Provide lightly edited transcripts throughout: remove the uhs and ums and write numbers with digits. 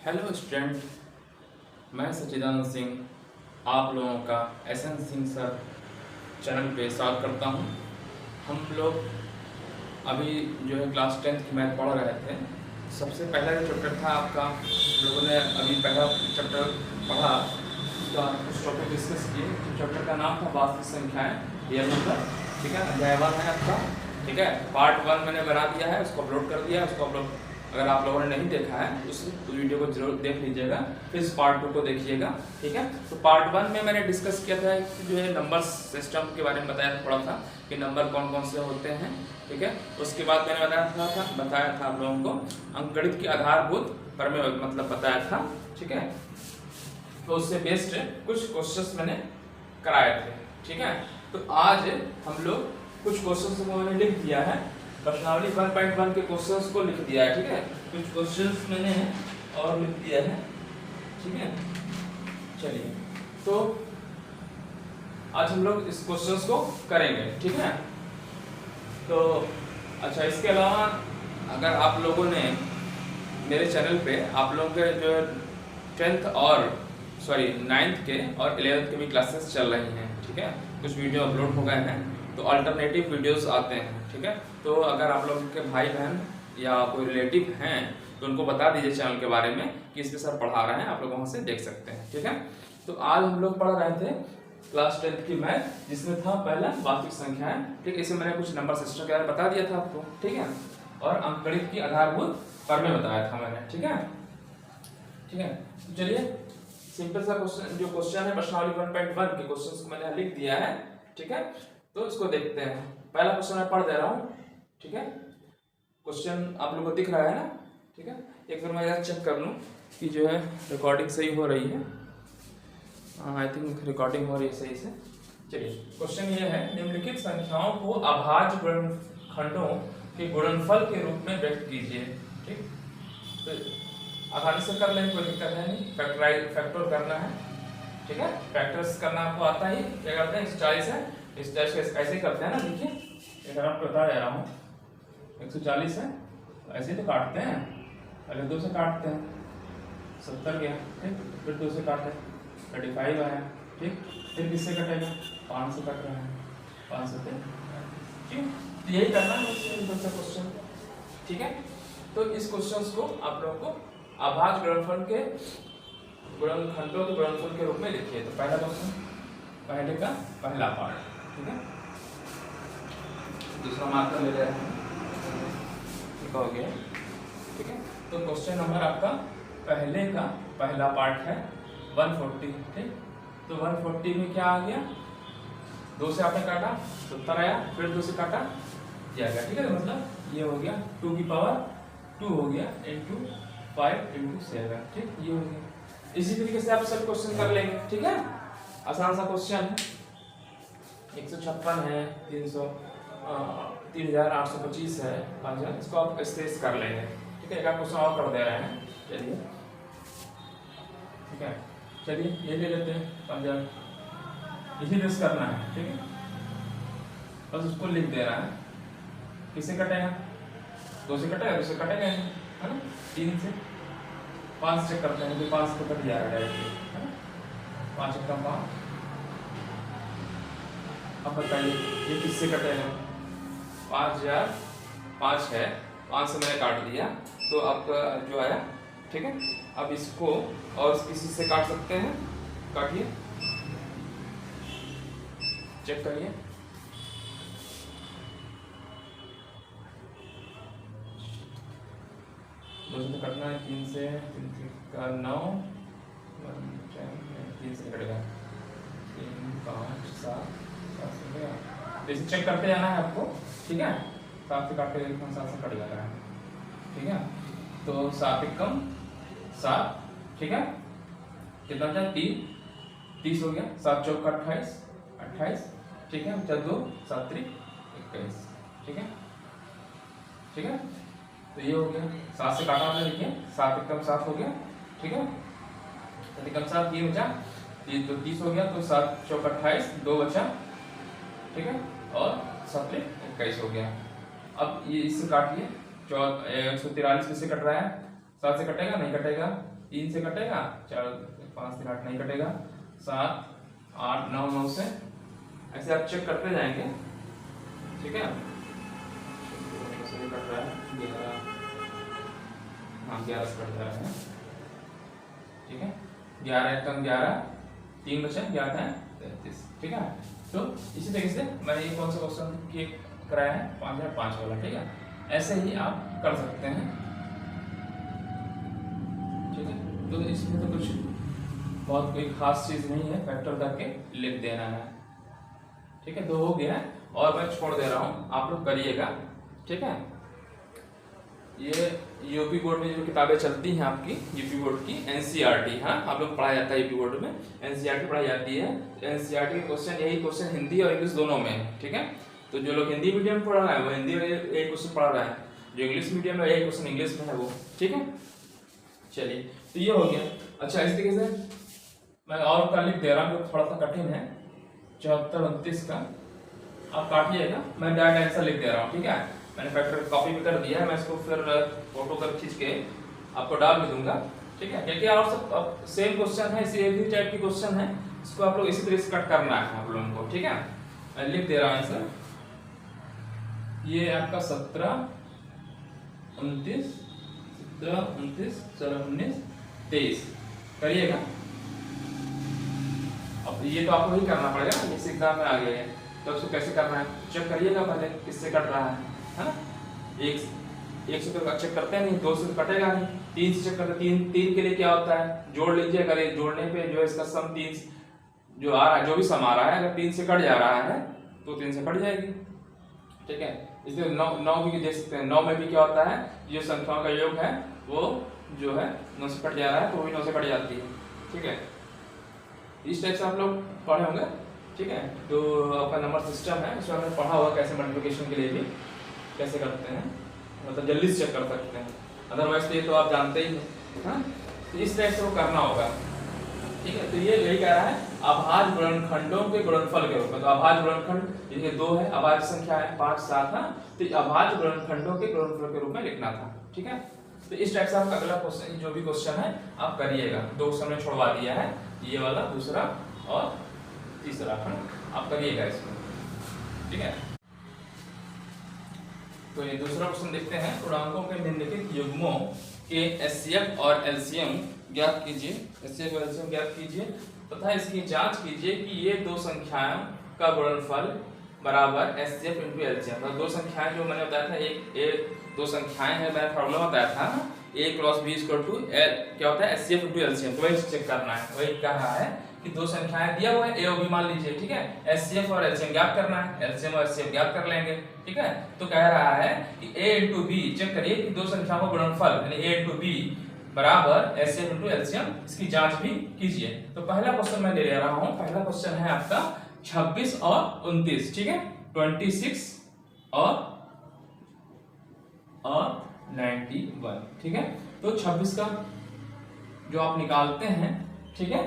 Hello student, मैं सच्चिदानंद सिंह आप लोगों का एसएन सिंह सर चैनल पे स्वागत करता हूँ। हम लोग अभी जो है क्लास 10th की मैथ पढ़ रहे थे। सबसे पहला जो चैप्टर था आपका, लोगों ने अभी पहला चैप्टर पढ़ा, उसका कुछ टॉपिक डिस्कस किए। तो चैप्टर का नाम था वास्तविक संख्याएँ, रियल नंबर। ठीक है, अध्याय 1 है आपका। ठीक है, पार्ट 1 मैंने बना दिया है, उसको अपलोड कर दिया है। उसको अपलोड अगर आप लोगों ने नहीं देखा है उस वीडियो को जरूर देख लीजिएगा, फिर इस पार्ट 2 को देखिएगा। ठीक है, तो पार्ट 1 में मैंने डिस्कस किया था कि जो है नंबर सिस्टम के बारे में बताया थोड़ा सा कि नंबर कौन कौन से होते हैं। ठीक है, उसके बाद मैंने बताया था आप लोगों को अंकगणित की आधारभूत प्रमेय मतलब बताया था। ठीक है, तो उससे बेस्ड कुछ क्वेश्चंस मैंने कराए थे। ठीक है, तो आज हम लोग कुछ क्वेश्चंस को मैंने लिख दिया है, प्रश्नावली 1.1 के क्वेश्चंस को लिख दिया है। ठीक है, कुछ क्वेश्चंस मैंने और लिख दिया है। ठीक है, चलिए तो आज हम लोग इस क्वेश्चंस को करेंगे। ठीक है, तो अच्छा, इसके अलावा अगर आप लोगों ने मेरे चैनल पे आप लोगों के जो 9th के और 11th के भी क्लासेस चल रही हैं। ठीक है, कुछ वीडियो अपलोड हो गए हैं, तो अल्टरनेटिव वीडियोस आते हैं। ठीक है, तो अगर आप लोगों के भाई बहन या कोई रिलेटिव हैं तो उनको बता दीजिए चैनल के बारे में कि इसके सर पढ़ा रहे हैं, आप लोग वहाँ से देख सकते हैं। ठीक है, तो आज हम लोग पढ़ रहे थे क्लास 10th की मैथ, जिसमें था पहला वास्तविक संख्याएं। ठीक है, इसमें मैंने कुछ नंबर सिस्टम के बारे में बता दिया था आपको। ठीक है, और अंकगणित की आधारभूत प्रमेय बताया था मैंने। ठीक है, ठीक है, तो चलिए सिंपल सा क्वेश्चन, जो क्वेश्चन है प्रश्नावली 1.1 के क्वेश्चंस को मैंने लिख दिया है। ठीक है, तो इसको देखते हैं। पहला क्वेश्चन मैं पढ़ दे रहा हूँ। ठीक है, क्वेश्चन आप लोगों को दिख रहा है ना। ठीक है, एक बार मैं चेक कर लूँ कि जो है रिकॉर्डिंग सही हो रही है। आई थिंक रिकॉर्डिंग हो रही है सही से। चलिए, क्वेश्चन ये है, निम्नलिखित संख्याओं को अभाज्य गुणनखंडों के गुणनफल के रूप में व्यक्त कीजिए। ठीक, तो आसानी से कर लें, कोई दिक्कत है नहीं। फैक्टर करना है। ठीक है, फैक्टर्स करना आपको आता ही। क्या करते हैं, 140 है, 140 ऐसे ही करते हैं ना। देखिए, अगर आपको बता दे रहा हूँ 140 है, ऐसे ही तो काटते हैं। पहले 2 से काटते हैं, 70 गया। ठीक, फिर 2 से काटे 35 आया। ठीक, फिर किससे कटेगा, 5 से कट रहा है, 5 से। ठीक, तो यही करना है सिंपल सा क्वेश्चन। ठीक है, तो इस क्वेश्चन को आप लोगों को अभाज्य गुणनफल के गुणनखंडों के गुणनफल के रूप में लिखिए। तो पहला क्वेश्चन, पहले का पहला पार्ट। ठीक है, दूसरा मार्कर ले रहे हैं, ठीक हो गया। ठीक है, तो क्वेश्चन नंबर आपका पहले का पहला पार्ट है 140। ठीक, तो 140 में क्या आ गया, 2 से आपने काटा 70 आया, फिर 2 से काटा ये आ गया। ठीक है, तो मतलब ये हो गया 2 की पावर 2 हो गया इंटू 5 इंटू 7। ठीक, ये हो गया। इसी तरीके से आप सब क्वेश्चन कर लेंगे। ठीक है, आसान सा क्वेश्चन है। 156 है, 3825 है, 5000, इसको आप स्ट्रेस कर लेंगे। ठीक है, एक आप क्वेश्चन और कर दे रहे हैं। चलिए, ठीक है, चलिए ये ले लेते हैं 5000, इसी तरह करना है। ठीक है, बस उसको लिख दे रहा है। किससे कटेगा, 2 से कटेगा, 2 से कटेगा, है ना। 3 से 5 चेक करते हैं, तो 5 तो कट जाएगा डायरेक्टली, है ना। 5 का 5। अब बताइए ये किससे कटेगा, 5000 5 है, 5 से मैंने काट दिया तो आपका जो आया। ठीक है, अब इसको और किसी से काट सकते हैं, काटिए, चेक करिए। दो से कटना है, 3 से का 9, 3 से कटेगा 3 5 7 से गया। इसे चेक करते जाना है आपको। ठीक है, 7 से काट के 7 से कट जाता है। ठीक है, तो 7 एकम 7। ठीक है, कितना था, 30 हो गया, 7 चौका 28। ठीक है, 2 7 3 21। ठीक है, ठीक है, तो ये हो गया। 7 से काटा हमने, देखिए 7 एकम 7 हो गया। ठीक है, 7 एकम 7 ये बचा, ये तो 30 हो गया, तो 7 चौका 28, 2 बचा। ठीक है, और 7 21 हो गया। अब ये इससे काटिए, 143 किससे कट रहा है, 7 से कटेगा, नहीं कटेगा, 3 से कटेगा, 4 5 3 8 नहीं कटेगा, 7 8 9 9 से ऐसे आप चेक करते जाएंगे, ठीक है। कट रहा है 11, हाँ 11 से कट रहा है, ठीक है। 11 कम 11, 3 बचे 11 33, ठीक है। तो इसी तरीके से मैंने ये कौन सा क्वेश्चन किए कराया है 5 वाला, ठीक है। ऐसे ही आप कर सकते हैं, ठीक है। तो इसमें तो कुछ बहुत कोई खास चीज नहीं है, फैक्टर करके लिख देना है, ठीक है। 2 हो गया और मैं छोड़ दे रहा हूँ, आप लोग करिएगा, ठीक है। ये यूपी बोर्ड में जो किताबें चलती हैं आपकी यूपी बोर्ड की एनसीईआरटी, हाँ आप लोग पढ़ाया जाता है यूपी बोर्ड में, एनसीईआरटी पढ़ाई जाती है। एनसीईआरटी के क्वेश्चन यही क्वेश्चन हिंदी और इंग्लिश दोनों में है, ठीक है। तो जो लोग हिंदी मीडियम में पढ़ रहा है वो हिंदी में एक क्वेश्चन पढ़ रहा है, जो इंग्लिश मीडियम में एक क्वेश्चन इंग्लिश में है वो, ठीक है। चलिए तो ये हो गया। अच्छा इस तरीके से मैं और का लिख दे रहा हूँ जो थोड़ा सा कठिन है, 74 29 का आप काटिएगा, मैं डायरेक्ट आंसर लिख दे रहा हूँ, ठीक है। मैंने फैक्टर कॉपी भी कर दिया है, मैं इसको फिर फोटो कर खींच के आपको डाल भी दूंगा, ठीक है। क्योंकि और सब सेम क्वेश्चन है, इसी एक ही टाइप की क्वेश्चन है, इसको आप लोग इसी तरह से कट करना है आप लोगों को, ठीक है। मैं लिख दे रहा हूँ आंसर, ये आपका 17 29 17 29 14 19 23 करिएगा। अब ये तो आपको ही करना पड़ेगा, इस एग्जाम में आ गए हैं तो उसको कैसे करना है चेक करिएगा पहले, किससे कट रहा है ना। एक से तो चेक करते हैं नहीं, 2 से तो कटेगा नहीं, 3 से चेक करते, 3 के लिए क्या होता है जोड़ लीजिए, अगर ये जोड़ने पे जो इसका सम 3 जो आ रहा है, जो भी सम आ रहा है अगर 3 से कट जा रहा है तो 3 से कट जाएगी, ठीक है। इसलिए 9 भी देख सकते हैं, 9 में भी क्या होता है जो संख्याओं का योग है वो जो है 9 से कट जा रहा है तो वही 9 से कट जाती है, ठीक है। इस टाइप से आप लोग पढ़े होंगे, ठीक है। तो आपका नंबर सिस्टम है, इसमें आपने पढ़ा होगा कैसे मल्टीप्लिकेशन के लिए भी कैसे करते हैं, मतलब जल्दी से चेक कर सकते हैं, अदरवाइज तो ये तो आप जानते ही हैं, हाँ। तो इस टाइप से वो करना होगा, ठीक है। तो ये यही कह रहा है अभाज्य गुणनखंडों के गुणनफल के रूप में, तो अभाज्य गुणनखंड ये 2 है, अभाज्य संख्या है 5 7 है, तो अभाज्य गुणनखंडों के गुणनफल के रूप में लिखना था, ठीक है। तो इस टाइप से आपका अगला क्वेश्चन जो भी क्वेश्चन है आप करिएगा, 2 क्वेश्चन में छोड़वा दिया है, ये वाला दूसरा और तीसरा आप करिएगा इसमें, ठीक है। तो ये दूसरा क्वेश्चन देखते हैं, पूर्णांकों के निम्नलिखित युग्मों के एचसीएफ और एलसीएम ज्ञात कीजिए, एचसीएफ और एलसीएम ज्ञात कीजिए तथा इसकी जांच कीजिए कि ये 2 संख्याओं का गुणनफल बराबर एचसीएफ इनटू एलसीएम। तो 2 संख्याएं जो मैंने बताया था, एक 2 संख्याएं हैं, मैंने फॉर्मूला बताया था ना, a cross b equal to क्या होता है एचसीएफ इनटू एलसीएम, तो वही चेक करना है। वही कह रहा है कि 2 संख्याएं दिया हुआ है a और b मान लीजिए, ठीक है। एचसीएफ और एलसीएम ज्ञात करना है, एलसीएम और एचसीएफ ज्ञात कर लेंगे, ठीक है। तो कह रहा है कि a इनटू b, चेक करिए कि 2 संख्याओं का गुणनफल यानी a इनटू b बराबर एचसीएफ इनटू एलसीएम, इसकी जांच भी कीजिए। तो पहला क्वेश्चन मैं ले रहा हूं, पहला क्वेश्चन है आपका 26 और 29, ठीक है। 26 और 91, ठीक है। तो 26 का जो आप निकालते हैं, ठीक है,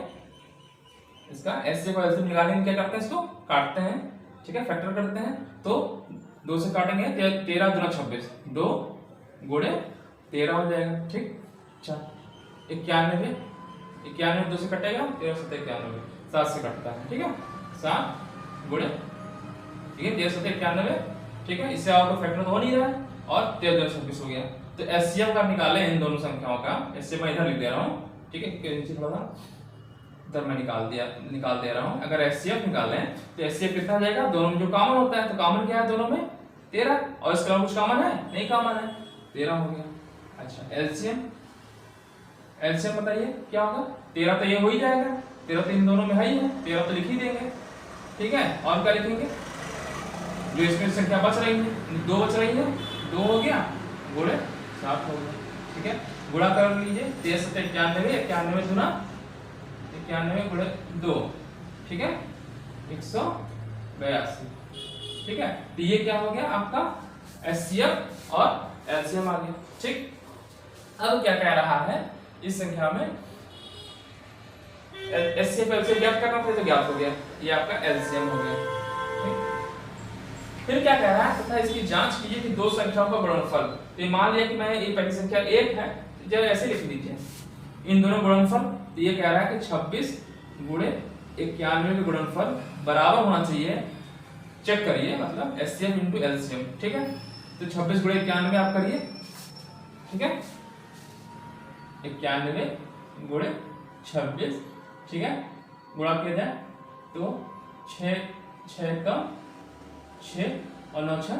इसका एचसीएफ और एलसीएम निकालने में क्या करते हैं, इसको काटते हैं, ठीक है, फैक्टर करते हैं। तो 2 से काटेंगे 13 दूना 26, 2 गुणे 13 हो जाएगा, ठीक। अच्छा 91, 91 2 से कटेगा, 13 7 91, 7 से कटता है, ठीक है, 7 गुणे, ठीक है, 13 7 91, ठीक है। इससे आपका फैक्टर तो हो नहीं रहा है और 13 2 26 हो गया। तो एचसीएफ का निकालें इन दोनों संख्याओं का, एचसीएफ मैं इधर लिख दे रहा हूँ, ठीक है, नीचे थोड़ा सा इधर मैं निकाल दे रहा हूँ। अगर एचसीएफ निकालें तो एचसीएफ कितना आ जाएगा, दोनों में जो कॉमन होता है, तो कॉमन क्या है दोनों में 13, और इसके अलावा कुछ कॉमन है नहीं, कॉमन है 13 हो गया। अच्छा एलसीएम, एलसीएम बताइए क्या होगा, 13 तो ये हो ही जाएगा, 13 तो इन दोनों में है ही है, 13 तो लिख ही देंगे, ठीक है। और क्या लिखेंगे, जो इसमें संख्या बच रही है 2 बच रही है, 2 हो गया गुणे 7 हो गया, ठीक है। गुणा कर लीजिए, 13 7 91, 91 गुना 91 गुणे 2, ठीक है, 182, ठीक है। तो ये क्या हो गया आपका एचसीएफ और एलसीएम आ गया, ठीक। अब क्या कह रहा है, इस संख्या में एचसीएफ एलसीएम ज्ञात करना था तो ज्ञात हो गया, ये आपका एलसीएम हो गया, ठीक। फिर क्या कह रहा है, तथा इसकी जांच कीजिए कि 2 संख्याओं का गुणनफल। तो मान लिया कि मैं ये पहली संख्या 1 है, जब ऐसे लिख लीजिए इन दोनों गुणनफल, तो ये कह रहा है कि 26 गुणे 91 के गुणनफल बराबर होना चाहिए। चेक करिए, मतलब एचसीएफ इंटू एलसीएम, ठीक है। तो 26 गुणे 91 आप करिए, ठीक है, 91 गुणे 26, ठीक है, गुणा किया जाए तो 6 का 6 और 9 6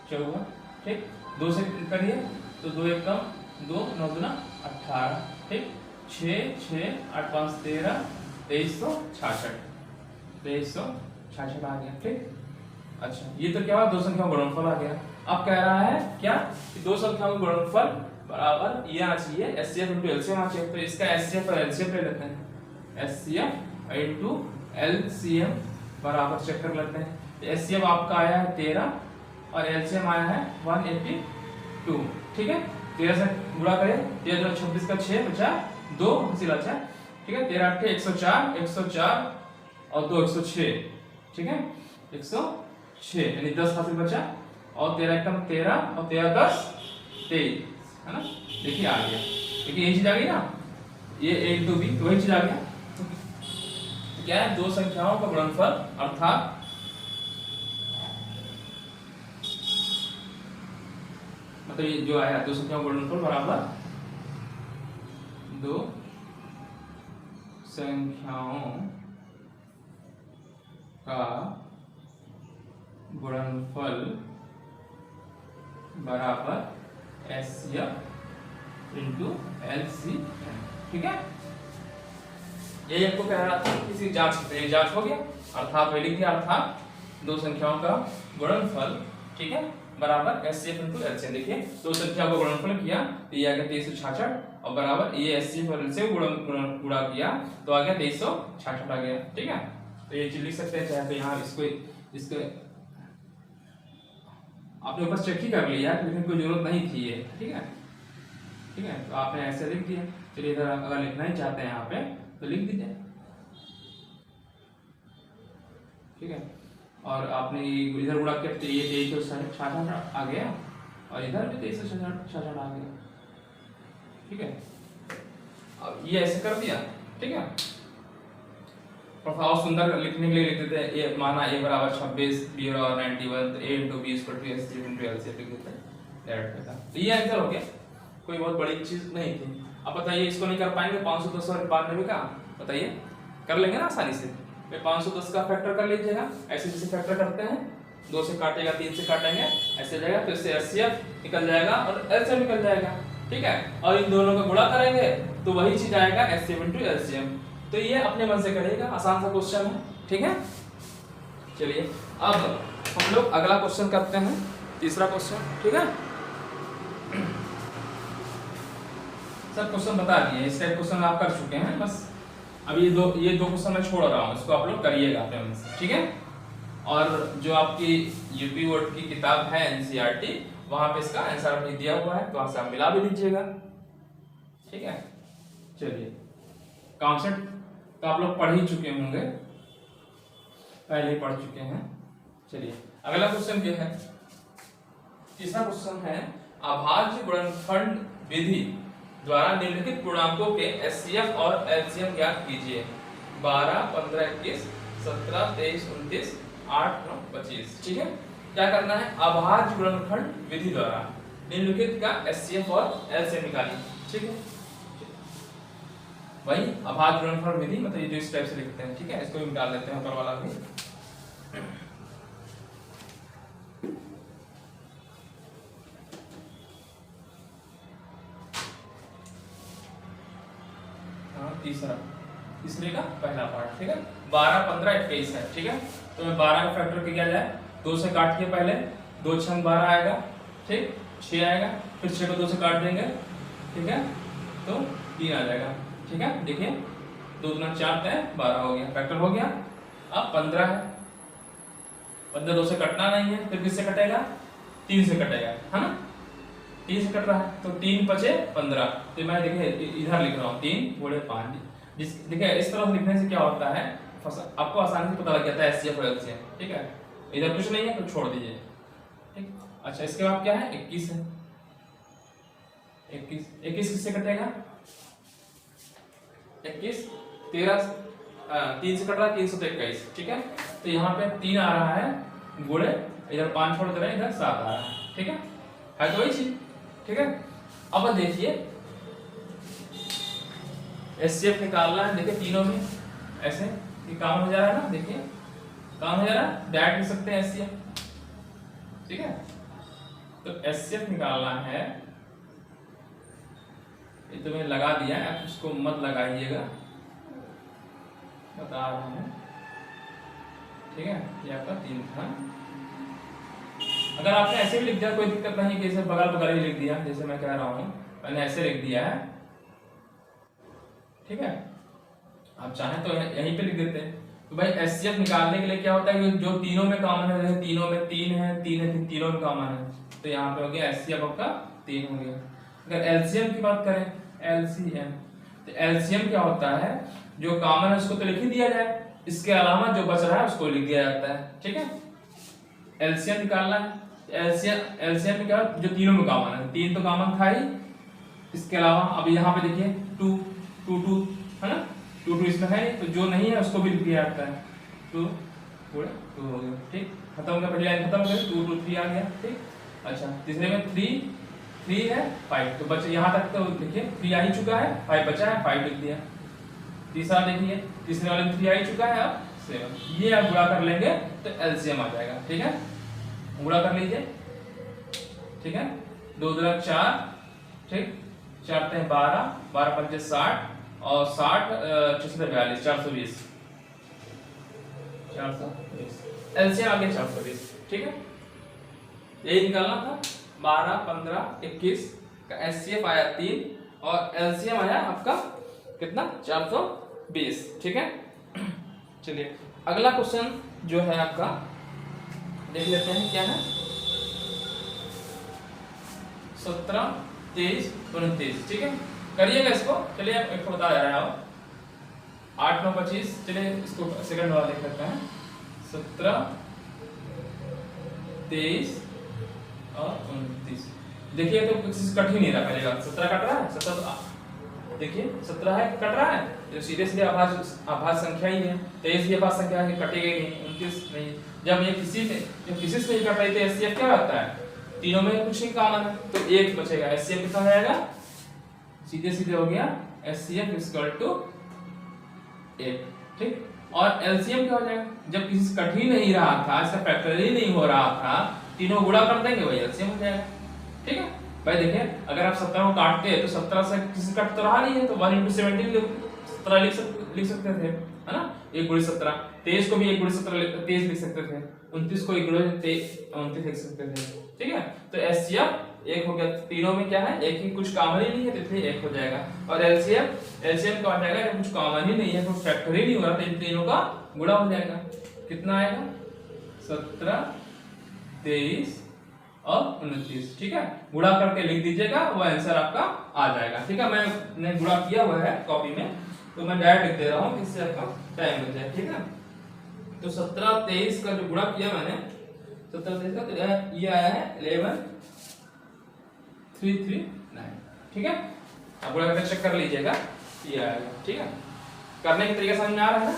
14, ठीक। 2 से करिए तो 2 1 कम 2 9 दूना 18, ठीक। 6 6 8 5 13, 2366, 2366 आ गया, ठीक। अच्छा, ये तो क्या हुआ, दो संख्याओं का गुणनफल आ गया। अब कह रहा है क्या कि दो संख्याओं का गुणनफल बराबर ये आना चाहिए एचसीएफ इंटू एलसीएम आना चाहिए। तो इसका एचसीएफ और एलसीएम ले लेते हैं। एचसीएफ इंटू एलसीएम बराबर चेक कर लेते हैं। एचसीएफ आपका आया है 13 और एलसीएम आया है 182, ठीक है। 13 से गुणा करें, 13 26 का 6 बचा 2 बचा, ठीक है। 13 8 104, 104 और 2 106, ठीक है, 106 यानी 10 हासिल बचा, और 13 कम 13 और 13 10 23, है ना। देखिए आ गया, देखिए यही चीज आ गई ना, ये 1 2 भी तो वही चीज आ गया। तो क्या है, दो संख्याओं का गुणनफल अर्थात मतलब ये जो आया दो संख्याओं का गुणनफल बराबर दो संख्याओं का गुणनफल बराबर एचसीएफ इंटू एलसीएम, ठीक है। ये आपको कह रहा था किसी जांच हो गया, अर्थात लिख दिया, अर्थात दो संख्याओं का गुणनफल, ठीक है, बराबर एचसीएफ इंटू एलसीएम। देखिए दो संख्याओं का गुणनफल किया तो ये आ गया 2366 और बराबर ये एचसीएफ और एलसीएम गुणा किया तो आ गया 2366 आ गया, ठीक है। तो ये चीज लिख सकते हैं, चाहे तो यहाँ इसको आपने ऊपर चेक ही कर लिया लेकिन कोई जरूरत नहीं थी ये, ठीक है, ठीक है। तो आपने ऐसे लिख दिया। चलिए इधर अगर लिखना ही चाहते हैं यहाँ पे तो लिख दीजिए, ठीक है। और आपने इधर गुणा किया तो ये 2366 आ गया और इधर भी 2366 आ गया, ठीक है। अब ये ऐसे कर दिया, ठीक है। और सुंदर लिखने के लिए लिख देते हैं, ए माना a बराबर 26, b बराबर 91, तो a into b is equal to s into l से लिख देते हैं डायरेक्ट का। तो ये आंसर हो गया, कोई बहुत बड़ी चीज नहीं थी। अब बताइए इसको नहीं कर पाएंगे 510 और 92 का, बताइए कर लेंगे ना आसानी से। 510 का फैक्टर कर लीजिएगा, ऐसे जैसे फैक्टर करते हैं, 2 से काटेगा 3 से काटेंगे ऐसे जाएगा, तो इससे एचसीएफ निकल जाएगा और एलसीएम निकल जाएगा, ठीक है। और इन दोनों का गुणा करेंगे तो वही चीज आएगा एचसीएफ इंटू एलसीएम। तो ये अपने मन से करेगा, आसान सा क्वेश्चन है, ठीक है। चलिए अब हम लोग अगला क्वेश्चन करते हैं, तीसरा क्वेश्चन, ठीक है। सब क्वेश्चन बता दिए, इस टाइप क्वेश्चन आप कर चुके हैं, बस अब ये दो क्वेश्चन मैं छोड़ रहा हूँ, इसको आप लोग करिएगा अपने मन से, ठीक है। और जो आपकी यूपी बोर्ड की किताब है एनसीईआरटी, वहां पे इसका आंसर अभी दिया हुआ है, तो वहां से आप मिला भी लीजिएगा, ठीक है। चलिए कॉन्सेप्ट तो आप लोग पढ़ ही चुके होंगे, पहले ही पढ़ चुके हैं। चलिए अगला क्वेश्चन क्या है, तीसरा क्वेश्चन है अभाज्य गुणनखंड विधि द्वारा निम्नलिखित पूर्णांकों के एचसीएफ और एलसीएम ज्ञात कीजिए। 12 15 21 17 23 29 8 9 25, ठीक है। क्या करना है, अभाज्य गुणनखंड विधि द्वारा निम्नलिखित का एचसीएफ और एलसीएम निकालिए, ठीक है। वही अभाज्य गुणनफल विधि, मतलब ये जो इस टाइप से लिखते हैं, ठीक है। इसको भी निकाल देते हैं ऊपर वाला भी। हाँ तीसरे का पहला पार्ट, ठीक है। 12 15 21 है, ठीक है। तो मैं 12 का फैक्टर किया जाए, 2 से काट के पहले 2 6 12 आएगा, ठीक, 6 आएगा, फिर 6 को 2 से काट देंगे, ठीक है, तो 3 आ जाएगा, ठीक है। देखिए 2 दूना 4 12 हो गया, फैक्टर हो गया। अब 15 है, 15 2 से कटना नहीं है, फिर किससे कटेगा, 3 से कटेगा, है ना, 3 से कट रहा है, तो 3 5 15। तो मैं देखिए इधर लिख रहा हूँ 3 गुणे 5। देखिए इस तरह लिखने से क्या होता है, आपको आसानी से पता लग जाता है एचसीएफ और एलसीएम, ठीक है। इधर कुछ नहीं है तो छोड़ दीजिए, ठीक। अच्छा इसके बाद क्या है, 21 है, 21 किससे कटेगा, 21 13 3 से कट रहा है 3 तो 21, ठीक है। तो यहाँ पे 3 आ रहा है गुणे, इधर 5 छोड़ दे रहे हैं, इधर 7 आ रहा है, ठीक है तो वही चीज, ठीक है। अब देखिए एचसीएफ निकालना है, देखिए तीनों में ऐसे ये काम हो जा रहा है ना, देखिए काम हो जा रहा है, डायरेक्ट लिख सकते हैं एचसीएफ, ठीक है। तो एचसीएफ निकालना है, ये तो मैंने लगा दिया है, आप उसको मत लगाइएगा, बता रहा हूं, ठीक है। ये आपका 3 था। अगर आपने ऐसे भी लिख दिया कोई दिक्कत नहीं, जैसे बगल बगल ही लिख दिया, जैसे मैं कह रहा हूं मैंने ऐसे लिख दिया है, ठीक है। आप चाहें तो यहीं पे लिख देते हैं। तो भाई एचसीएफ निकालने के लिए क्या होता है, जो तीनों में कॉमन है, तीनों में 3 है, 3 है, तीनों में कॉमन है, तो यहाँ पे हो गया एचसीएफ आपका 3 हो गया। अगर एलसीएम की बात करें, एलसीएम, तो एलसीएम क्या होता है, जो कॉमन है उसको तो लिख ही दिया जाए, इसके अलावा जो बच रहा है उसको लिख दिया जाता है, ठीक है। एलसीएम निकालना है, एलसीएम में क्या, जो तीनों में कॉमन है, 3 तो कॉमन था ही, इसके अलावा अब यहाँ पे देखिए 2 2 2 है ना, 2 2 इसमें है नहीं, तो जो नहीं है उसको भी लिख दिया जाता है, 2 2 हो गया, ठीक, खत्म हो गया, पहली लाइन खत्म हो गई, 2 2 3 आ गया, ठीक। अच्छा तीसरे में 3 है 5, तो बच्चे यहाँ तक तो देखिए 3 आ ही चुका है, 5 बचा है, 5 लिख दिया। तीसरा देखिए, तीसरे वाले में 3 आ ही चुका है, अब 7, ये आप गुणा कर लेंगे तो एलसीएम आ जाएगा, ठीक है। गुणा कर लीजिए, ठीक है, 2 2 4, ठीक, 4 3 12, 12 5 60 और 60 6 42, 420, 420 एलसीएम आ गया 420, ठीक है। यही निकालना था, 12 15 21 का एचसीएफ आया 3 और एलसीएम आया आपका कितना, 420, ठीक है। चलिए अगला क्वेश्चन जो है आपका देख लेते हैं, क्या है, 17 23 29, ठीक है, करिएगा इसको। चलिए एक को बता रहा है, 8 9 25, चलिए इसको सेकंड वाला देख लेते हैं, 17 23 और 29, देखिए तो कुछ कठिन नहीं रहा, पहले 17 कट रहा है, 17 देखिए 17 है, कट रहा है, जो सीधे सीधे आभाज्य संख्या ही है, 23 भी आभाज्य संख्या है, कटेगी नहीं, 29 नहीं। जब ये किसी से नहीं कट रही तो एचसीएफ क्या होता है, तीनों में कुछ नहीं कॉमन है, तो 1 बचेगा, एचसीएफ कितना जाएगा, सीधे सीधे हो गया एचसीएफ इक्वल टू 1, ठीक। और एलसीएम क्या हो जाएगा, जब किसी से कट ही नहीं रहा था, इसका फैक्टर ही नहीं हो रहा था, तीनों गुणा कर देंगे वही एलसीएम हो जाएगा, ठीक है। भाई देखिए अगर आप 17 को काटते हैं तो 17 से किसी कट तो रहा नहीं है, तो 1 × 17 17 लिख सकते थे, है ना, 1 × 17, 23 को भी 1 × 17 23 लिख सकते थे, 29 को 1 × 29 लिख सकते थे, ठीक है। तो एचसीएफ 1 हो गया, तीनों में क्या है, एक ही, कुछ कॉमन ही नहीं है, तो इसलिए 1 हो जाएगा। और एलसीएम का हो जाएगा, जब कुछ कॉमन ही नहीं है, कोई फैक्टर ही नहीं हो रहा, तो इन तीनों का गुणा हो जाएगा, कितना आएगा, 17 23 और 29, ठीक है। गुणा करके लिख दीजिएगा, वो आंसर आपका आ जाएगा, ठीक है। मैंने गुणा किया हुआ है कॉपी में, तो मैं डायरेक्ट लिख दे रहा हूँ, इससे आपका टाइम बच जाए, ठीक है। तो 17 23 का जो गुणा किया मैंने, 17 23 का, तो ये आया है 11339, ठीक है। अब गुणा करके चेक कर लीजिएगा, ये आएगा, ठीक है। करने की तरीका समझ में आ रहा है ना,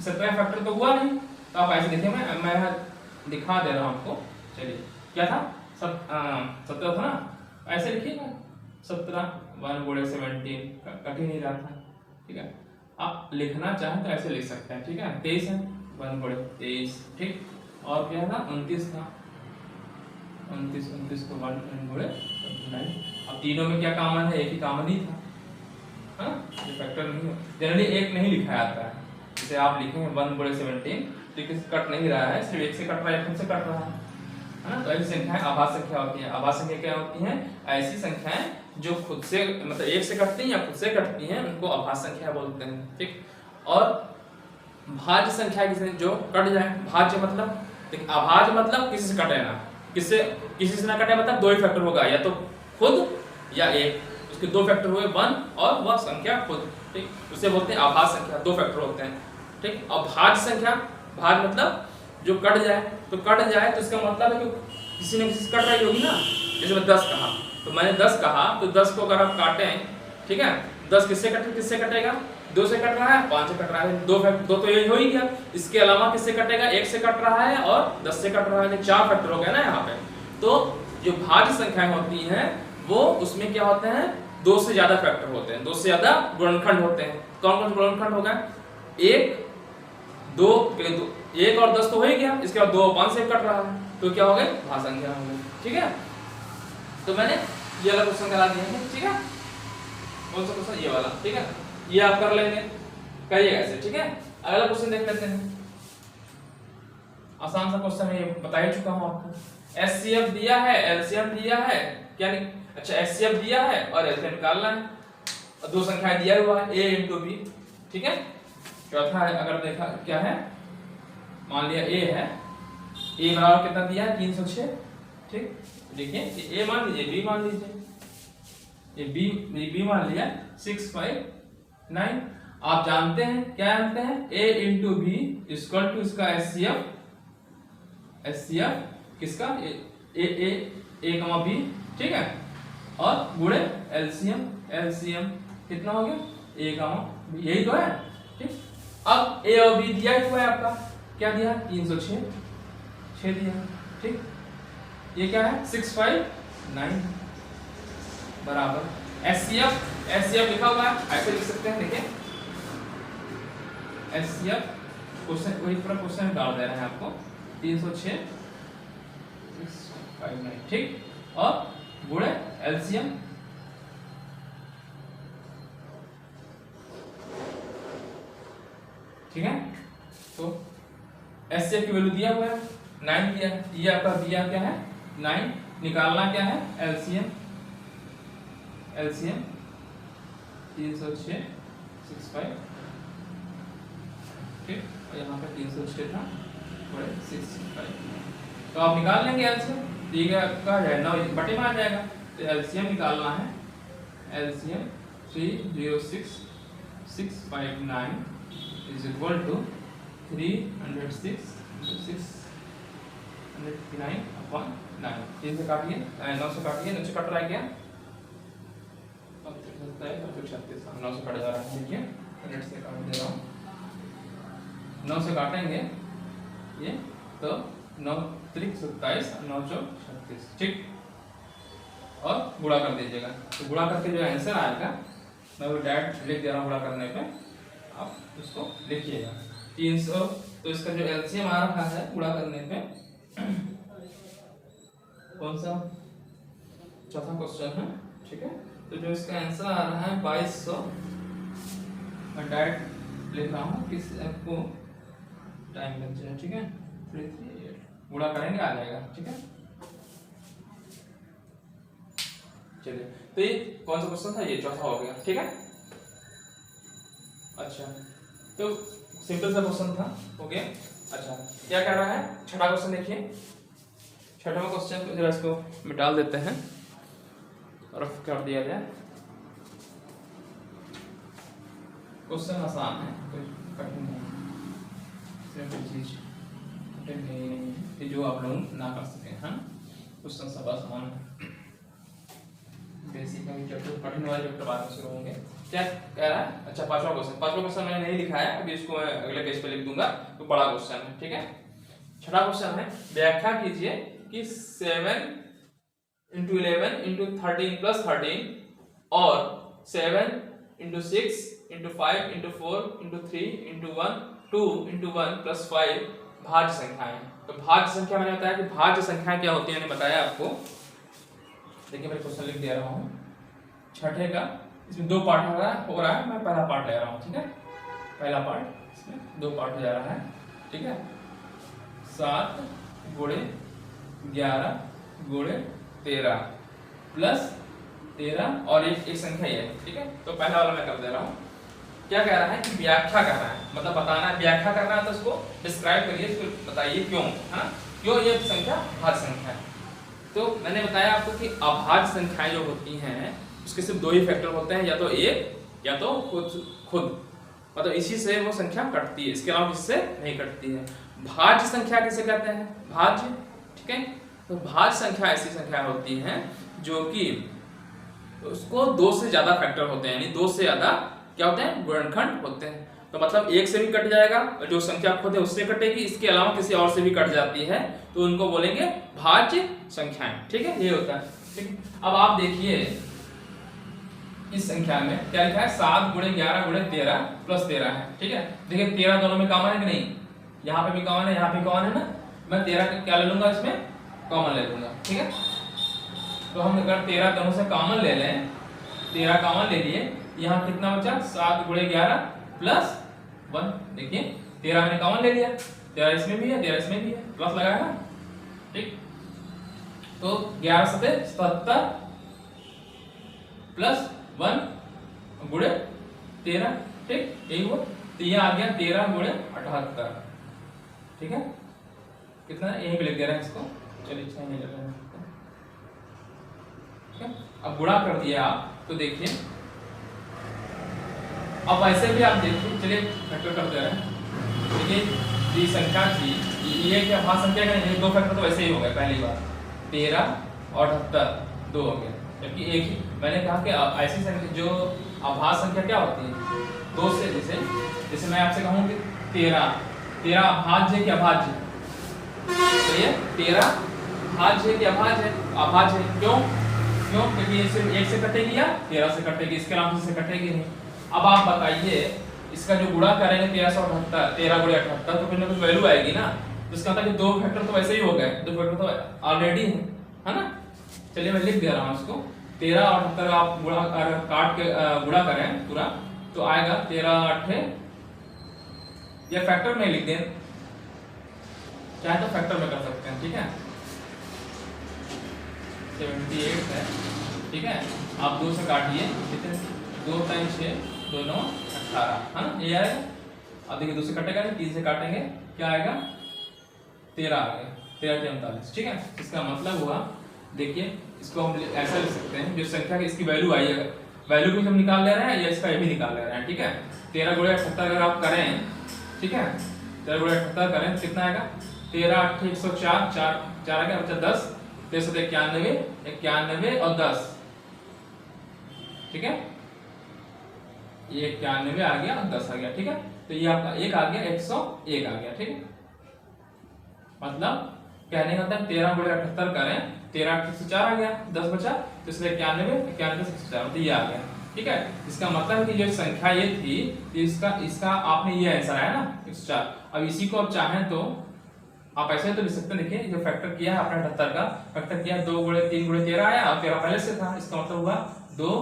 17 फैक्टर तो हुआ नहीं, तो आप ऐसे देखिए, मैं दिखा दे रहा हूँ आपको, चलिए क्या था, 17 था ना, ऐसे लिखिएगा, 17 1 × 17 कट ही नहीं रहा था, ठीक है। आप लिखना चाहें तो ऐसे लिख सकते हैं, ठीक है। 23 है, 1 × 23, ठीक। और क्या था, 29 था, 29 को 1 × 29। अब तीनों में क्या कॉमन है, एक ही कॉमन ही था, हाँ, ये फैक्टर नहीं है, जनरली 1 नहीं लिखा जाता है, जैसे आप लिखेंगे 1 × 17, तो किसी कट नहीं रहा है, सिर्फ 1 से कट रहा है, खुद से कट रहा है ना। तो ऐसी संख्याएं आभाज्य संख्या होती हैं। आभाज्य संख्या क्या होती हैं, ऐसी संख्याएं जो खुद से, मतलब 1 से कटती हैं या खुद से कटती हैं, उनको आभाज्य संख्या बोलते हैं, ठीक। और भाज्य संख्या किसी जो कट जाए, भाज्य मतलब, देखिए अभाज्य मतलब किसी से कटे ना, किसी से ना कटे, मतलब 2 ही फैक्टर होगा, या तो खुद या 1, उसके 2 फैक्टर हुए 1 और वह संख्या खुद, ठीक, उसे बोलते हैं आभाज्य संख्या, 2 फैक्टर होते हैं, ठीक। और भाज्य संख्या, भाज्य मतलब जो कट जाए, तो कट जाए तो इसका मतलब है कि किसी ने किसी से कट रही होगी ना, जैसे मैं 10 कहा, तो मैंने 10 कहा, तो 10 को अगर आप काटें, ठीक है। 10 किससे कटेगा? 2 से कट रहा है, 5 से कट रहा है, 2 तो यही हो ही गया। इसके अलावा किससे कटेगा? 1 से कट रहा है और 10 से कट रहा है, 4 फैक्टर हो गया ना यहाँ पे। तो जो भाज्य संख्याएं होती हैं वो उसमें क्या होते हैं? 2 से ज्यादा फैक्टर होते हैं, 2 से ज्यादा गुणनखंड होते हैं। कौन कौन से गुणनखंड होगा? 1, 2, 1 और 10 तो हो ही गया, इसके बाद 2 और 5 से कट रहा है, तो क्या हो गए? भाज्य संख्या हो गई। ठीक है, तो मैंने ये वाला क्वेश्चन करा दिया है। ठीक है, कौन सा क्वेश्चन? ये वाला। ठीक है, ये आप कर लेंगे, करिएगा ऐसे। ठीक है, अगला क्वेश्चन देख लेते हैं। आसान सा क्वेश्चन है, ये बता ही चुका हूं आपको। एचसीएफ दिया है, एलसीएम दिया है, क्या नहीं? अच्छा, एचसीएफ दिया है और एलसीएम निकालना है, और 2 संख्याएं दिया हुआ है, a × b। ठीक है, चौथा है, अगर देखा क्या है, मान लिया a है, a बराबर कितना दिया है? 306। ठीक, देखिए ये a मान लीजिए, b मान लीजिए, ये b मान लिया 659। आप जानते हैं, क्या जानते हैं? a × b इक्वल टू इसका एचसीएफ किसका? a, b। ठीक है, और गुणे एलसीएम कितना हो गया? a, b, यही तो है। ठीक, अब a और b दिया हुआ है आपका, क्या दिया? 306 दिया। ठीक, ये क्या है? 659 बराबर एचसीएफ लिखा हुआ है, ऐसे लिख सकते हैं। देखिए एचसीएफ क्वेश्चन, वही पूरा क्वेश्चन डाल दे रहे हैं आपको, 306 659। ठीक, और गुणे एलसीएम, ठीक है। तो एचसीएफ की वैल्यू दिया हुआ है 9 दिया है, ये आपका दिया क्या है? 9। निकालना क्या है? एलसीएम 306 65। ठीक, और यहाँ पे 306 था, 65। तो आप निकाल लेंगे एलसीएम, ठीक है, आपका 9 बटे में आ जाएगा। तो एलसीएम निकालना है, एलसीएम 306 659 इज इक्वल टू 306 659/9। 3 से काटिए, 9 से काटिए, 9 से कट रहा है क्या? 36, 9 से कट जा रहा है। देखिए 100 से काट दे रहा हूँ, 9 से काटेंगे ये, तो 9 3 27 9 4 36। ठीक, और गुणा कर दीजिएगा। तो गुणा करके जो आंसर आएगा, मैं वो डायरेक्ट लिख दे रहा हूँ, गुणा करने पे आप उसको लिखिएगा 300। तो इसका जो एलसीएम आ रहा है गुणा करने पे, कौन सा? चौथा क्वेश्चन है। ठीक है, तो जो इसका आंसर आ रहा है 2200, मैं डायरेक्ट लिख रहा हूँ, किस आपको टाइम लग जाए। ठीक है, 338 गुणा करेंगे आ जाएगा। ठीक है, चलिए, तो ये कौन सा क्वेश्चन था? ये चौथा हो गया। ठीक है, अच्छा, तो सिंपल सा क्वेश्चन था, हो गया। अच्छा, क्या कह रहा है? छठा क्वेश्चन देखिए, छठा क्वेश्चन को जरा इसको मिटा देते हैं, रफ कर दिया जाए। क्वेश्चन आसान है, कोई कठिन नहीं, सिंपल चीज, कठिन नहीं है कि जो आप लोग ना कर सकें। हाँ, क्वेश्चन सब आसान है, बेसिक में चैप्टर, कठिन वाले चैप्टर बाद में शुरू होंगे। क्या कह रहा है? अच्छा, पांचवा क्वेश्चन मैंने नहीं लिखा है, अभी इसको मैं अगले पेज पे लिख दूंगा, तो बड़ा क्वेश्चन है। ठीक है, छठा क्वेश्चन है, व्याख्या कीजिए कि 7 × 11 × 13 + 13 और 7 × 6 × 5 × 4 × 3 × 1 2 × 1 + 5 भाज्य संख्याएं। तो भाज्य संख्या मैंने बताया कि भाज्य संख्याएं क्या होती है, मैंने बताया आपको। देखिए मैं क्वेश्चन लिख दे रहा हूँ छठे का, इसमें 2 पार्ट हो रहा है, मैं पहला पार्ट ले रहा हूँ। ठीक है, पहला पार्ट, इसमें 2 पार्ट हो जा रहा है। ठीक है, 7 × 11 × 13 + 13 और एक संख्या है। ठीक है, तो पहला वाला मैं कर दे रहा हूँ। क्या कह रहा है कि व्याख्या करना है, मतलब बताना है, व्याख्या करना है, तो उसको डिस्क्राइब करिए, इसको बताइए क्यों, है ना, क्यों ये संख्या भाज्य संख्या है। तो मैंने बताया आपको कि अभाज्य संख्याएं जो होती हैं उसके सिर्फ 2 ही फैक्टर होते हैं, या तो 1 या तो खुद, मतलब इसी से वो संख्या कटती है, इसके अलावा इससे नहीं कटती है। भाज्य संख्या किसे कहते हैं? भाज्य। ठीक है, तो भाज्य संख्या ऐसी संख्या होती हैं जो कि उसको 2 से ज्यादा फैक्टर होते हैं, यानी 2 से ज्यादा क्या होते हैं, गुणनखंड होते हैं। तो मतलब 1 से भी कट जाएगा, जो संख्या खुद है उससे कटेगी, इसके अलावा किसी और से भी कट जाती है, तो उनको बोलेंगे भाज्य संख्याएं। ठीक है, ये होता है। ठीक, अब आप देखिए इस संख्या में क्या लिखा है, 7 × 11 × 13 + 13 है। ठीक है, देखिए 13 दोनों में कॉमन है कि नहीं, यहाँ पे भी कॉमन है, यहाँ पे कॉमन है ना, मैं 13 का क्या ले लूंगा, इसमें कॉमन ले लूंगा। ठीक है, तो हम अगर 13 दोनों से कॉमन ले लें, 13 कॉमन ले लिए, यहाँ कितना बचा, 7 × 11 + 1। देखिए 13 मैंने कॉमन ले लिया, 13 इसमें भी है, 13 इसमें भी है, प्लस लगाया ना। ठीक, तो 11 × 7 = 77 + 1 × 13। ठीक, यही हुआ, तो ये आ गया 13 × 78। ठीक है, कितना यही पे लिख दे रहा है इसको, चलिए 6 नहीं लग रहा है। ठीक है, अब गुणा कर दिया आप, तो देखिए अब ऐसे भी आप देखिए, चलिए फैक्टर कर दे रहे हैं। देखिए ये संख्या थी, ये क्या भाज्य संख्या का नहीं, 2 फैक्टर तो वैसे ही हो गए, पहली बार 13 और 78 2 हो गए, जबकि एक ही मैंने कहा कि ऐसी संख्या जो अभाज्य संख्या क्या होती है, 2 से, जैसे मैं आपसे कहूँ कि 13 अभाज्य कि अभाज्य, तो ये 13 भाज्य है कि अभाज्य है, अभाज्य है। क्यों, क्योंकि ये सिर्फ 1 से कटेगी या 13 से कटेगी, इसके अलावा किसी से कटेगी नहीं। अब आप बताइए इसका जो गुणा करेंगे 1378 13 × 78, तो कुछ ना कुछ वैल्यू आएगी ना, तो इसका मतलब कि 2 फैक्टर तो वैसे ही हो गए, 2 फैक्टर तो ऑलरेडी है ना। चलिए मैं लिख दे रहा हूँ इसको, 13 और 78 आप गुणा काट के गुणा करें पूरा, तो आएगा 13 8, या फैक्टर में लिख दें, चाहे तो फैक्टर में कर सकते हैं। ठीक है, 78 है। ठीक है, आप 2 से काटिए, कितने 2 × 6 2 9 18 है ना, ये आएगा। अब देखिए 2 से कटेगा नहीं, 3 से काटेंगे, क्या आएगा 13 आ गया, 13 × 39। ठीक है, इसका मतलब हुआ, देखिए इसको हम ऐसा लिख सकते हैं, जो संख्या की इसकी वैल्यू आई है, वैल्यू भी हम निकाल ले रहे हैं या इसका ये भी निकाल ले रहे हैं। ठीक है, 13 × 78 अगर आप करें, ठीक है 13 × 78 करें तो कितना आएगा, 13 8 104, 4 आ गया, बचा 10, 93 91 और 10। ठीक है, ये 91 आ गया और 10 आ गया। ठीक है, तो ये आपका 1 आ गया, 101 आ गया। ठीक है, मतलब कहने का मतलब 13 × 78 करें, 13 8 104 आ गया, 10 बचा, तो इसलिए 91 104, तो ये आ गया। ठीक है, इसका मतलब है कि जो संख्या ये थी, इसका आपने ये आंसर आया ना 104। अब इसी को आप चाहें तो आप ऐसे तो लिख सकते हैं, देखिए जो फैक्टर किया है आपने 78 का फैक्टर किया, 2 × 3 × 13 आया, और 13 पहले से था, इसका मतलब हुआ 2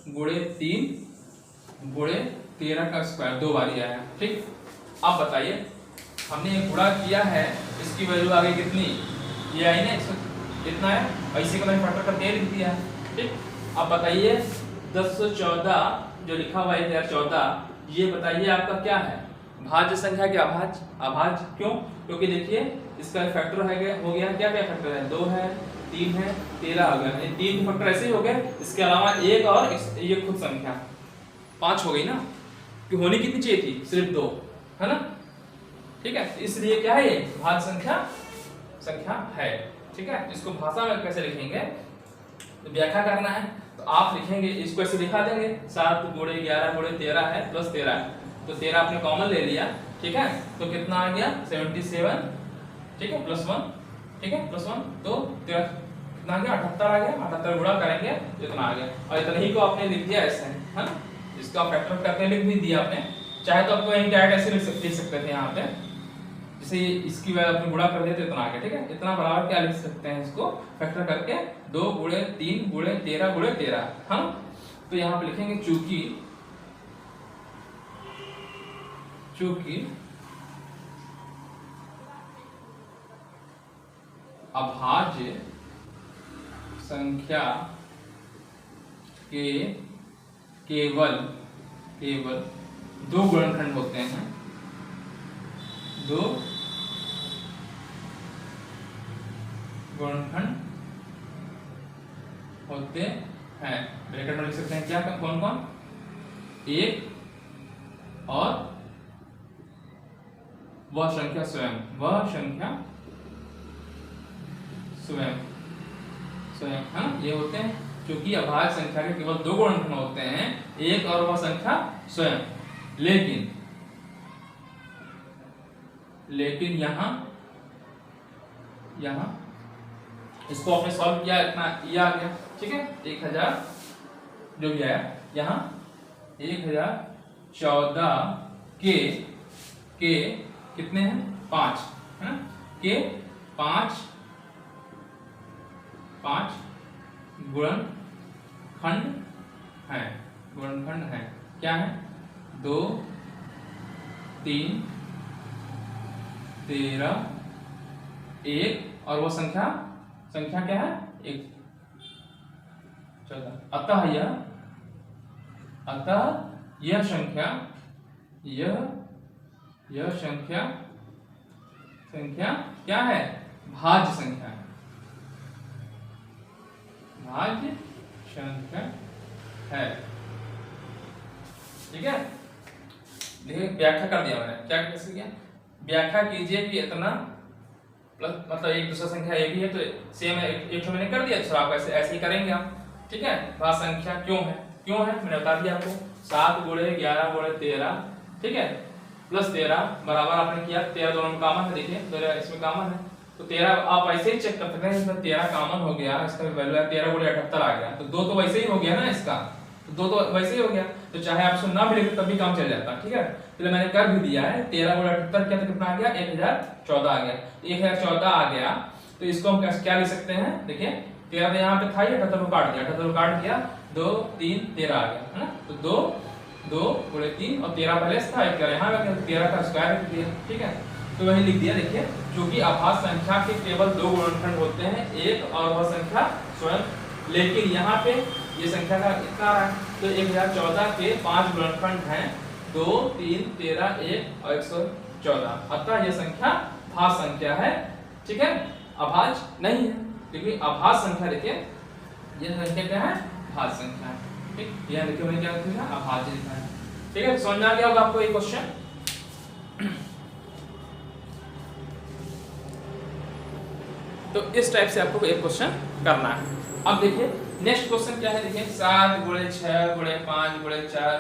× 3 × 13 का स्क्वायर 2 बार आया। ठीक, अब बताइए हमने ये गुणा किया है, इसकी वैल्यू आ गई कितनी, ये आई ना, कितना है, और इसी को मैंने फैक्टर करके लिख दिया। ठीक, अब बताइए 1014 जो लिखा हुआ है 1014, ये बताइए आपका क्या है, भाज्य संख्या के अभाज्य, अभाज्य क्यों, क्योंकि देखिए इसका फैक्टर है हो गया, क्या क्या फैक्टर है, 2 है 3 है 13 हो गया, 3 फैक्टर ऐसे ही हो गए, इसके अलावा एक और ये खुद संख्या 5 हो गई ना, कि होनी कितनी चाहिए थी, सिर्फ 2 है ना। ठीक है, इसलिए क्या है, ये भाज्य संख्या है। ठीक है, इसको भाषा में कैसे लिखेंगे, तो व्याख्या करना है तो आप लिखेंगे, इसको ऐसे दिखा देंगे, 7 × 11 × 13 है प्लस 13 है, तो 13 आपने कॉमन ले लिया। ठीक है, तो कितना आ गया 77। ठीक है, +1। ठीक है, +1, तो 13 कितना आ गया 78 आ गया, 78 गुणा करेंगे तो इतना आ गया, और इतना ही को आपने लिख दिया ऐसे, है ना, इसका फैक्टर करके लिख भी दिया आपने, चाहे तो आपको यहीं डायरेक्ट ऐसे लिख सकते थे यहाँ पे, जैसे इसकी वैल्यू आपने गुणा कर दिया तो इतना आ गया। ठीक है, इतना बराबर क्या लिख सकते हैं, इसको फैक्टर करके 2 × 3 × 13 × 13, हाँ, तो यहाँ पे लिखेंगे चूंकि अभाज्य संख्या के केवल 2 गुणनखंड होते हैं, 2 गुणनखंड होते हैं, ब्रैकेट में लिख सकते हैं क्या, कौन कौन, 1 और वह संख्या स्वयं, स्वयं, हाँ, ये होते हैं क्योंकि अभाज्य संख्या के केवल दो गुणनखंड होते हैं, एक और वह संख्या स्वयं। लेकिन यहाँ इसको आपने सॉल्व किया, इतना ये आ गया, ठीक है, 1000 जो भी आया, यहाँ 1014 के कितने हैं 5 है ना, के 5 गुणनखंड है, क्या है 2 3 13 1 और वो संख्या क्या है 1 14। अतः यह संख्या क्या है, भाज्य संख्या है, भाज्य संख्या है, ठीक है। देखिए व्याख्या कर दिया मैंने, क्या कैसे किया, व्याख्या कीजिए कि इतना प्लस मतलब एक दूसरा संख्या ये भी है तो सेम है, एक मैंने कर दिया, दूसरा आप ऐसे ही करेंगे आप, ठीक है। भाज्य संख्या क्यों है मैंने बता दिया आपको, 7 गुणे 11 गुणे 13, ठीक है, प्लस 13 बराबर आपने किया, 13 दोनों में कॉमन है, देखिए 13 इसमें कॉमन है तो 13 आप ऐसे ही चेक कर सकते हैं, इसमें 13 कॉमन हो गया, इसका वैल्यू है 13 गुणे 78 आ गया, तो 2 तो वैसे ही हो गया ना, इसका तो 2 तो वैसे ही हो गया, तो चाहे आपसे ना मिले तब भी काम चल जाता, ठीक है। तो मैंने कर भी दिया है, 13 गुणे 78 क्या, तो कितना आ गया 1014 आ गया, 1014 आ गया, तो इसको हम क्या लिख सकते हैं, देखिए 13 यहाँ पे था, 78 को काट दिया, 2 3 13 आ गया, है ना, तो 2 गुणे 3 और 13 पहले था, एक यहाँ लग गया, 13 का स्क्वायर लिख दिया, ठीक है। तो वही लिख दिया, देखिए क्योंकि अभाज्य संख्या के केवल 2 गुणनखंड होते हैं, एक और वह संख्या स्वयं, लेकिन यहाँ पे ये संख्या का इतना आ रहा है, तो 1014 के 5 गुणनखंड हैं, 2 3 13 1 और 114, अतः यह संख्या भाज्य संख्या है, ठीक है, अभाज्य नहीं है, क्योंकि अभाज्य संख्या देखिए यह संख्या क्या है, भाज्य संख्या है, ठीक। यह देखिए मैंने क्या लिखा है, अभाज्य लिखा है, ठीक है। समझ में आ गया होगा आपको ये क्वेश्चन। तो इस टाइप से आपको एक क्वेश्चन करना है। अब देखिए नेक्स्ट क्वेश्चन क्या है, देखिए 7 गुणे 6 गुणे 5 गुणे 4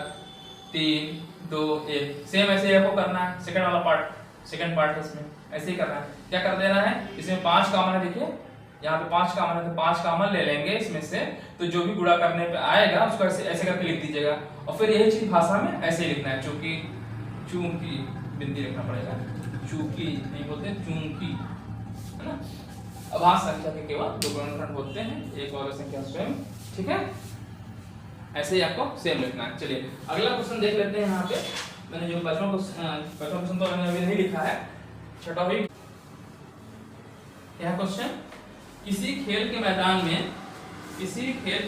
3 2 1, सेम ऐसे ही आपको करना है, सेकंड पार्ट है इसमें ऐसे ही करना है। क्या कर देना है, इसमें 5 कॉमन है, देखिए यहाँ पे 5 कॉमन है, तो 5 कॉमन ले लेंगे इसमें से, तो जो भी गुणा करने पे आएगा उसको ऐसे करके लिख दीजिएगा, और फिर यही चीज भाषा में ऐसे लिखना है, चूंकि बिंदी लिखना पड़ेगा, चूंकि नहीं बोलते, चूंकि, है ना। अभाज्य संख्या के केवल 2 गुणनखंड होते हैं, एक और संख्या स्वयं, ठीक है, ऐसे ही आपको सेम लिखना है। चलिए अगला क्वेश्चन देख लेते हैं। यहाँ पे मैंने जो पांचवा क्वेश्चन तो मैंने अभी नहीं लिखा है, छठा भी यह क्वेश्चन, किसी खेल के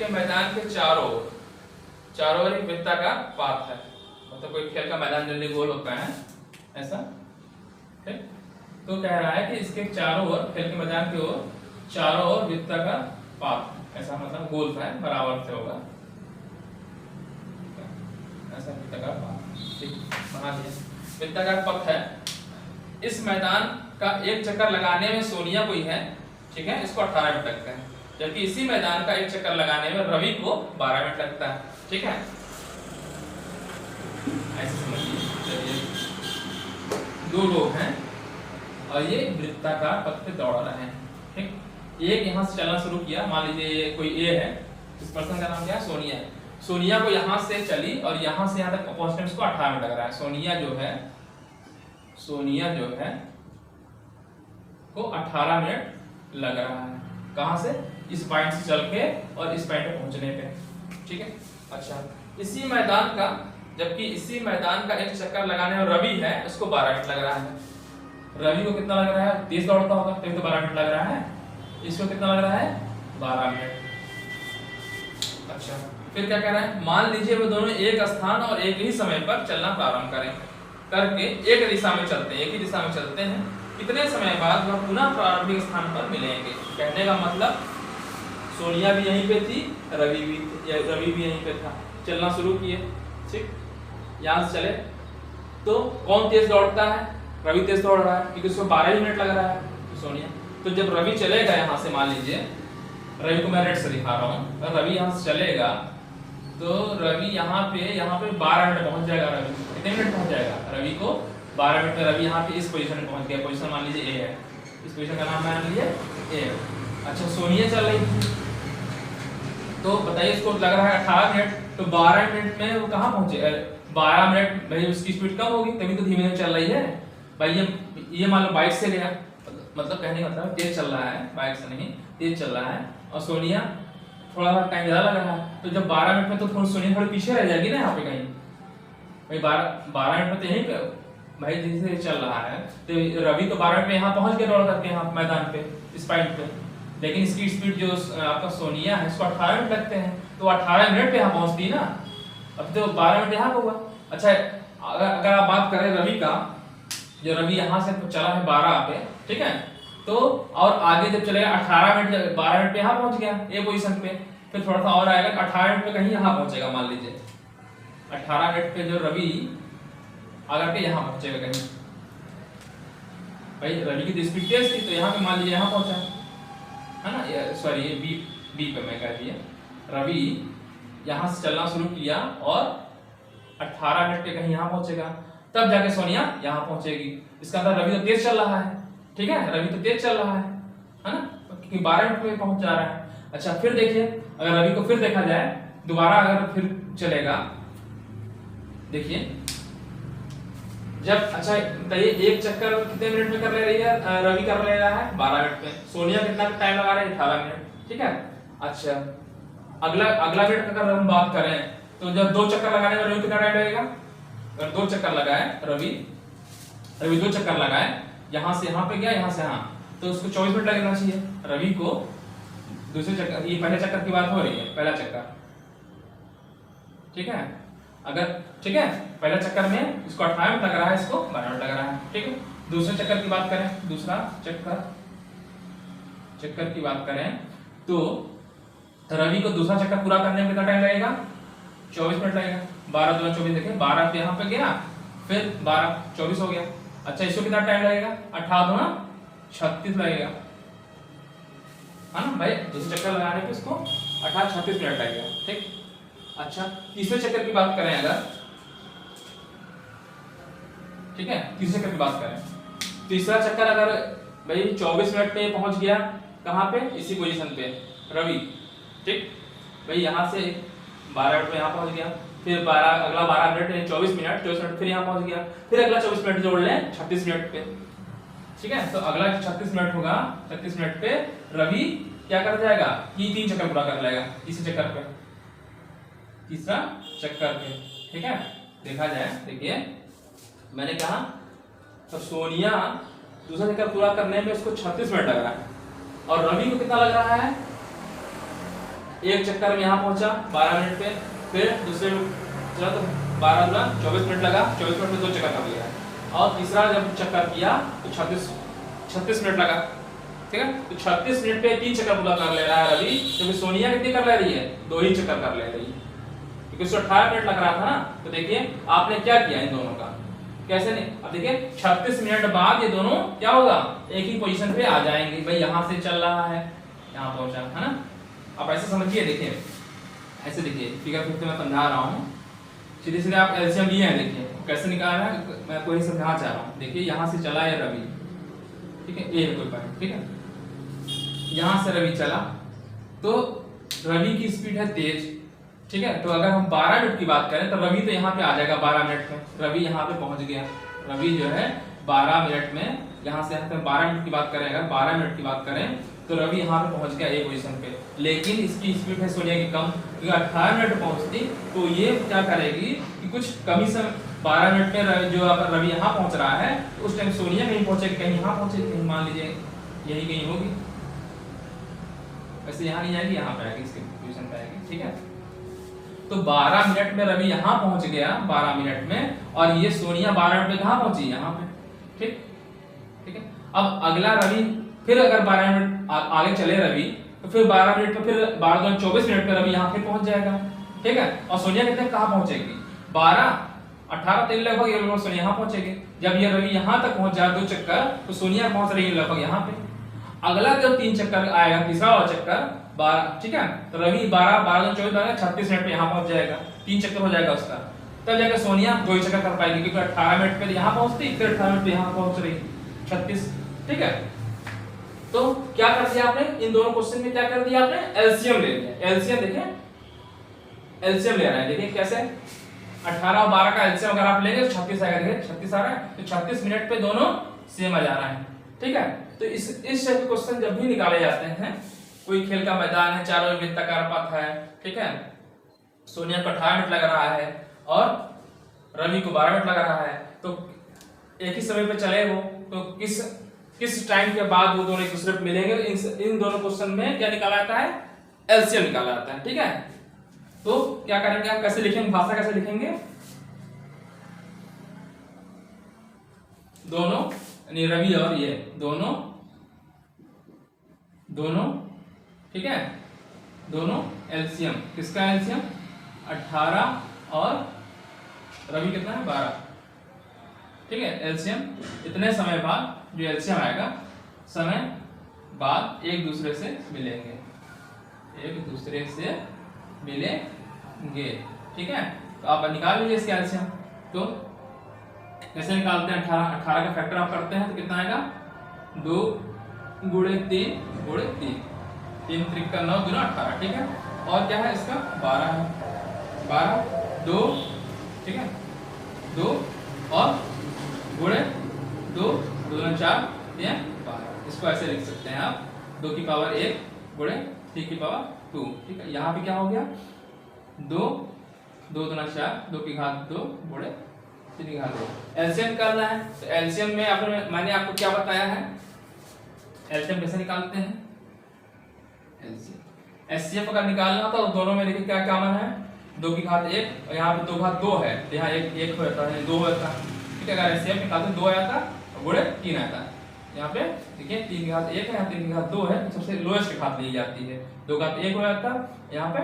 मैदान के चारों ओर एक वृत्ताकार पाथ है, मतलब कोई खेल का मैदान जनरली गोल होता है ऐसा, ठीक। तो कह रहा है कि इसके चारों ओर, खेल के मैदान के ओर चारों ओर वृत्ताकार पाथ, ऐसा मतलब गोल है, बराबर से होगा ऐसा वृत्ताकार पाथ, ठीक, बना दिया। वृत्ताकार पथ है, इस मैदान का एक चक्कर लगाने में सोनिया कोई है, ठीक है, इसको 18 मिनट लगते हैं, जबकि इसी मैदान का एक चक्कर लगाने में रवि को 12 मिनट लगता है, ठीक है, ऐसे समझिए। चलिए 2 लोग हैं और ये वृत्ताकार पथ पे दौड़ रहे हैं, ठीक। एक यहाँ से चलना शुरू किया, मान लीजिए कोई ए है, इस पर्सन का नाम क्या है, सोनिया। सोनिया को यहाँ से चली और यहाँ से यहाँ तक पहुंचने में इसको 18 मिनट लग रहा है। सोनिया जो है को 18 मिनट लग रहा है, कहाँ से, इस पॉइंट से चल के और इस पॉइंट पे पहुंचने पे, ठीक है। अच्छा, जबकि इसी मैदान का एक चक्कर लगाने में रवि है, उसको 12 मिनट लग रहा है। रवि को कितना लग रहा है, तेज दौड़ता होगा तो 12 मिनट लग रहा है, इसको कितना लग रहा है 12 मिनट। अच्छा, फिर क्या कह रहा है, मान लीजिए वो दोनों एक स्थान और एक ही समय पर चलना प्रारंभ करके एक ही दिशा में चलते हैं, कितने समय बाद वह पुनः प्रारंभिक स्थान पर मिलेंगे। कहने का मतलब सोनिया भी यहीं पे थी, रवि भी यहीं पे था, चलना शुरू किए, ठीक, यहाँ से चले तो कौन तेज दौड़ता है, रवि तेज दौड़ रहा है क्योंकि उसको 12 मिनट लग रहा है, तो सोनिया। तो जब रवि चलेगा यहाँ से, मान लीजिए रवि को मैं रेड से दिखा रहा हूँ। अगर रवि यहाँ से चलेगा तो रवि यहाँ पे 12 मिनट पहुंच जाएगा। रवि कितने मिनट पहुंच जाएगा? रवि को 12 मिनट में रवि यहाँ पे इस पोजीशन में पहुंच गया। पोजीशन मान लीजिए ए है, इस पोजीशन का नाम मान लीजिए ए। अच्छा सोनिया चल रही थी तो बताइए इसको लग रहा है 18 मिनट, तो 12 मिनट में वो कहाँ पहुंचे? 12 मिनट भाई उसकी स्पीड कम होगी तभी तो धीमे धीमे चल रही है भाई। ये मान लो बाइक से गया, मतलब कहने का मतलब तेज चल रहा है, बाइक से नहीं तेज चल रहा है, और सोनिया थोड़ा सा टाइम ज्यादा लग रहा है। तो जब 12 मिनट में तो थोड़ी सोनिया थोड़ी पीछे रह जाएगी ना यहाँ पे कहीं भाई। 12 मिनट में तो यहीं पे भाई जैसे चल रहा है तो रवि तो 12 मिनट में यहाँ पहुंच गया दौड़ करके यहाँ मैदान पे इस पॉइंट पे, लेकिन इसकी स्पीड जो आपका सोनिया है इसको 18 मिनट लगते हैं, तो 18 मिनट पे यहाँ पहुंचती ना। अब तो 12 मिनट यहाँ होगा। अच्छा अगर आप बात करें रवि का, जो रवि यहाँ से चला है 12 पे, ठीक है, तो और आगे जब चलेगा 18 मिनट 12 मिनट पे यहाँ पहुंच गया ए पोजीशन पे, फिर थोड़ा सा और आएगा 18 मिनट पे कहीं यहाँ पहुंचेगा। मान लीजिए 18 मिनट पे जो रवि आकर के यहाँ पहुंचेगा कहीं भाई। रवि की तो स्पीड तेज थी तो यहाँ पे मान लीजिए यहाँ पहुंचा है ना, सॉरी ये बी पे मैं कह दिया। रवि यहाँ से चलना शुरू किया और 18 मिनट पे कहीं यहाँ पहुंचेगा, तब जाके सोनिया यहाँ पहुंचेगी। इसका मतलब रवि तो तेज चल रहा है, ठीक है, रवि तो तेज चल रहा है ना, क्योंकि 12 मिनट में पहुंच जा रहा है। अच्छा फिर देखिए अगर रवि को फिर देखा जाए दोबारा, अगर फिर चलेगा देखिए जब, अच्छा बताइए एक चक्कर कितने मिनट में कर ले रही है? रवि कर ले रहा है 12 मिनट में, सोनिया कितना टाइम लगा रही है? 18 मिनट, ठीक है। अच्छा अगला मिनट अगर हम बात करें तो जब 2 चक्कर लगाने में रवि कितना टाइम लगेगा? अगर 2 चक्कर लगाए रवि 2 चक्कर लगाए, यहाँ से यहाँ पे गया, यहाँ से यहाँ, तो उसको 24 मिनट लगना चाहिए। रवि को दूसरे चक्कर, ये पहले चक्कर की बात हो रही है, पहला चक्कर, ठीक है, अगर ठीक है पहले चक्कर में इसको 18 मिनट लग रहा है, इसको 12 मिनट लग रहा है, ठीक है। दूसरे चक्कर की बात करें, दूसरा चक्कर की बात करें तो रवि को दूसरा चक्कर पूरा करने में कितना टाइम लगेगा? 24 मिनट लगेगा। 12 2 24 देखिए 12 पे यहाँ पे गया, फिर 12 24 हो गया। अच्छा इसको कितना टाइम लगेगा? 18 2 36 लगेगा, है ना भाई। दूसरे चक्कर लगाने पे इसको 18 36 मिनट लगेगा, ठीक। अच्छा तीसरे चक्कर की बात करें अगर, ठीक है, तीसरे चक्कर की बात करें, तीसरा चक्कर अगर भाई 24 मिनट में पहुंच गया, कहां पे? इसी पोजीशन पे रवि, ठीक भाई। यहां से 12 मिनट में यहां पहुंच गया, फिर 12 अगला 12 मिनट 24 मिनट फिर यहां पहुंच गया, फिर अगला 24 मिनट जोड़ लें 36 मिनट पे, ठीक है। तो अगला 36 मिनट होगा, 36 मिनट पे रवि क्या कर जाएगा कि 3 चक्कर पूरा कर लेगा तीसरे चक्कर पे, तीसरा चक्कर पे, ठीक है। देखा जाए देखिए मैंने कहा तो सोनिया दूसरा चक्कर पूरा करने में इसको 36 मिनट लग रहा है, और रवि को कितना लग रहा है? एक चक्कर में यहाँ पहुंचा 12 मिनट पे, फिर दूसरे चला तो 12 दूना 24 मिनट लगा, 24 मिनट में 2 चक्कर कर लिया, और तीसरा जब चक्कर किया तो 36 मिनट लगा, ठीक है। तो 36 मिनट पे 3 चक्कर पूरा कर ले रहा है रवि, क्योंकि सोनिया कितनी कर ले रही है? 2 ही चक्कर कर ले रही है, क्योंकि उसको 18 मिनट लग रहा था ना। तो देखिए आपने क्या किया इन दोनों का, कैसे नहीं, अब देखिए 36 मिनट बाद ये दोनों क्या होगा? एक ही पोजीशन पे आ जाएंगे भाई। यहां से चल रहा है, यहां पहुंचा, है ना। आप ऐसे समझिए, देखिए ऐसे देखिए फिगर 50 में समझा रहा हूं, सीधे सीधे आप एलसीएम लिए हैं, देखिए कैसे निकालना है मैं आपको ही समझाना चाह रहा हूं। देखिए यहां से चला है रवि, ठीक है, ए कोई पॉइंट, ठीक है, यहां से रवि चला तो रवि की स्पीड है तेज, ठीक है। तो अगर हम 12 मिनट की बात करें तो रवि तो यहाँ पे आ जाएगा 12 मिनट में, रवि यहाँ पे पहुंच गया। रवि जो है 12 मिनट में, यहाँ से 12 मिनट की बात करें, अगर 12 मिनट की बात करें तो रवि यहाँ पे पहुंच गया ए पोजीशन पे, लेकिन इसकी स्पीड है सोनिया की कम, क्योंकि 18 मिनट पहुंचती तो ये क्या करेगी कि कुछ कमी से 12 मिनट में जो रवि यहाँ पहुंच रहा है तो उस टाइम सोनिया कहीं पहुंचेगी, कहीं यहाँ पहुंचेगी, कहीं मान लीजिए यही कहीं होगी, वैसे यहाँ नहीं आएगी, यहाँ पे आएगी, इसके पोजीशन पे आएगी, ठीक है। तो 12 मिनट में रवि यहाँ पहुंच गया 12 मिनट में, और ये सोनिया 12 मिनट में कहाँ पहुंची? यहाँ पे, ठीक, ठीक है। अब अगला रवि फिर अगर 12 मिनट आगे चले रवि तो फिर 12 मिनट पे फिर 12 2 24 मिनट पे रवि यहाँ फिर पहुंच जाएगा, ठीक है। और सोनिया कितने कहाँ पहुंचेगी? 12 18 तेल लगभग ये लोग सोनिया यहाँ पहुंचेगी। जब ये रवि यहाँ तक पहुंच जाए 2 चक्कर, तो सोनिया पहुंच रही है लगभग यहाँ पे। अगला जब 3 चक्कर आएगा, तीसरा वाला चक्कर, 12, ठीक है। तो रवि 12 12 24 12 36 मिनट पे यहाँ पहुंच जाएगा, 3 चक्कर हो जाएगा उसका। तब जाकर सोनिया 2 चक्कर कर पाएगी, क्योंकि 18 मिनट पे यहाँ पहुंचती, फिर 18 मिनट पे यहाँ पहुंच रही 36, ठीक है। तो क्या कर दिया आपने इन दोनों क्वेश्चन में, क्या कर दिया आपने, एलसीएम ले लिया। एलसीएम देखें, एलसीएम ले रहा है, देखिए कैसे 18 और 12 का एलसीएम अगर आप लेंगे तो 36 आएगा। देखिए 36 आ रहा है, तो 36 मिनट पे दोनों सेम आ जा रहा है, ठीक है। तो इस टाइप के क्वेश्चन जब भी निकाले जाते हैं, कोई खेल का मैदान है, चारों ओर वृत्ताकार पथ है, ठीक है, सोनिया को 18 मिनट लग रहा है और रवि को 12 मिनट लग रहा है, तो एक ही समय पे चले वो, तो किस टाइम के बाद वो दोनों एक दूसरे पे मिलेंगे, तो इन दोनों क्वेश्चन में क्या निकाला जाता है, एलसीएम निकाला जाता है, ठीक है। तो क्या करेंगे आप, कैसे लिखेंगे, भाषा कैसे लिखेंगे, दोनों यानी रवि और ये दोनों, ठीक है, दोनों एलसीएम, किसका एलसीएम 18 और रवि कितना है 12, ठीक है। एलसीएम इतने समय बाद जो एलसीएम आएगा, समय बाद एक दूसरे से मिलेंगे, एक दूसरे से मिलेंगे, ठीक है। तो आप निकाल लीजिए इसके एलसीएम। तो कैसे निकालते हैं, 18 का फैक्टर आप करते हैं तो कितना आएगा, 2 गुणे 3 गुणे 3, 3 त्रिक का 9 दूना 18, ठीक है। और क्या है इसका 12 है, 12 2, ठीक है, 2 और गुणे 2 दूना 4 3 12, इसको ऐसे लिख सकते हैं आप, 2 की पावर 1 गुणे 3 की पावर 2, ठीक है। यहाँ पे क्या हो गया, 2 2 दूना 4, 2 की घात 2 गुणे 3 की घात 2। एलसीएम करना है, तो एलसीएम में मैंने आपको क्या बताया है, एलसीएम कैसे निकालते हैं, एलसीएम एचसीएफ अगर निकालना था तो दोनों में देखिए क्या कॉमन है, 2 की घात 1 और यहाँ पे 2 घात 2 है, तो यहाँ 1 हो जाता है, 2 हो जाता है, ठीक है। अगर एचसीएफ निकालते 2 आया था गुणे 3 आता है, यहाँ पे देखिए 3 की घात 1 है, यहाँ 3 की घात 2 है, सबसे लोएस्ट घात ली जाती है, 2 घात 1 हो जाता है, यहाँ पे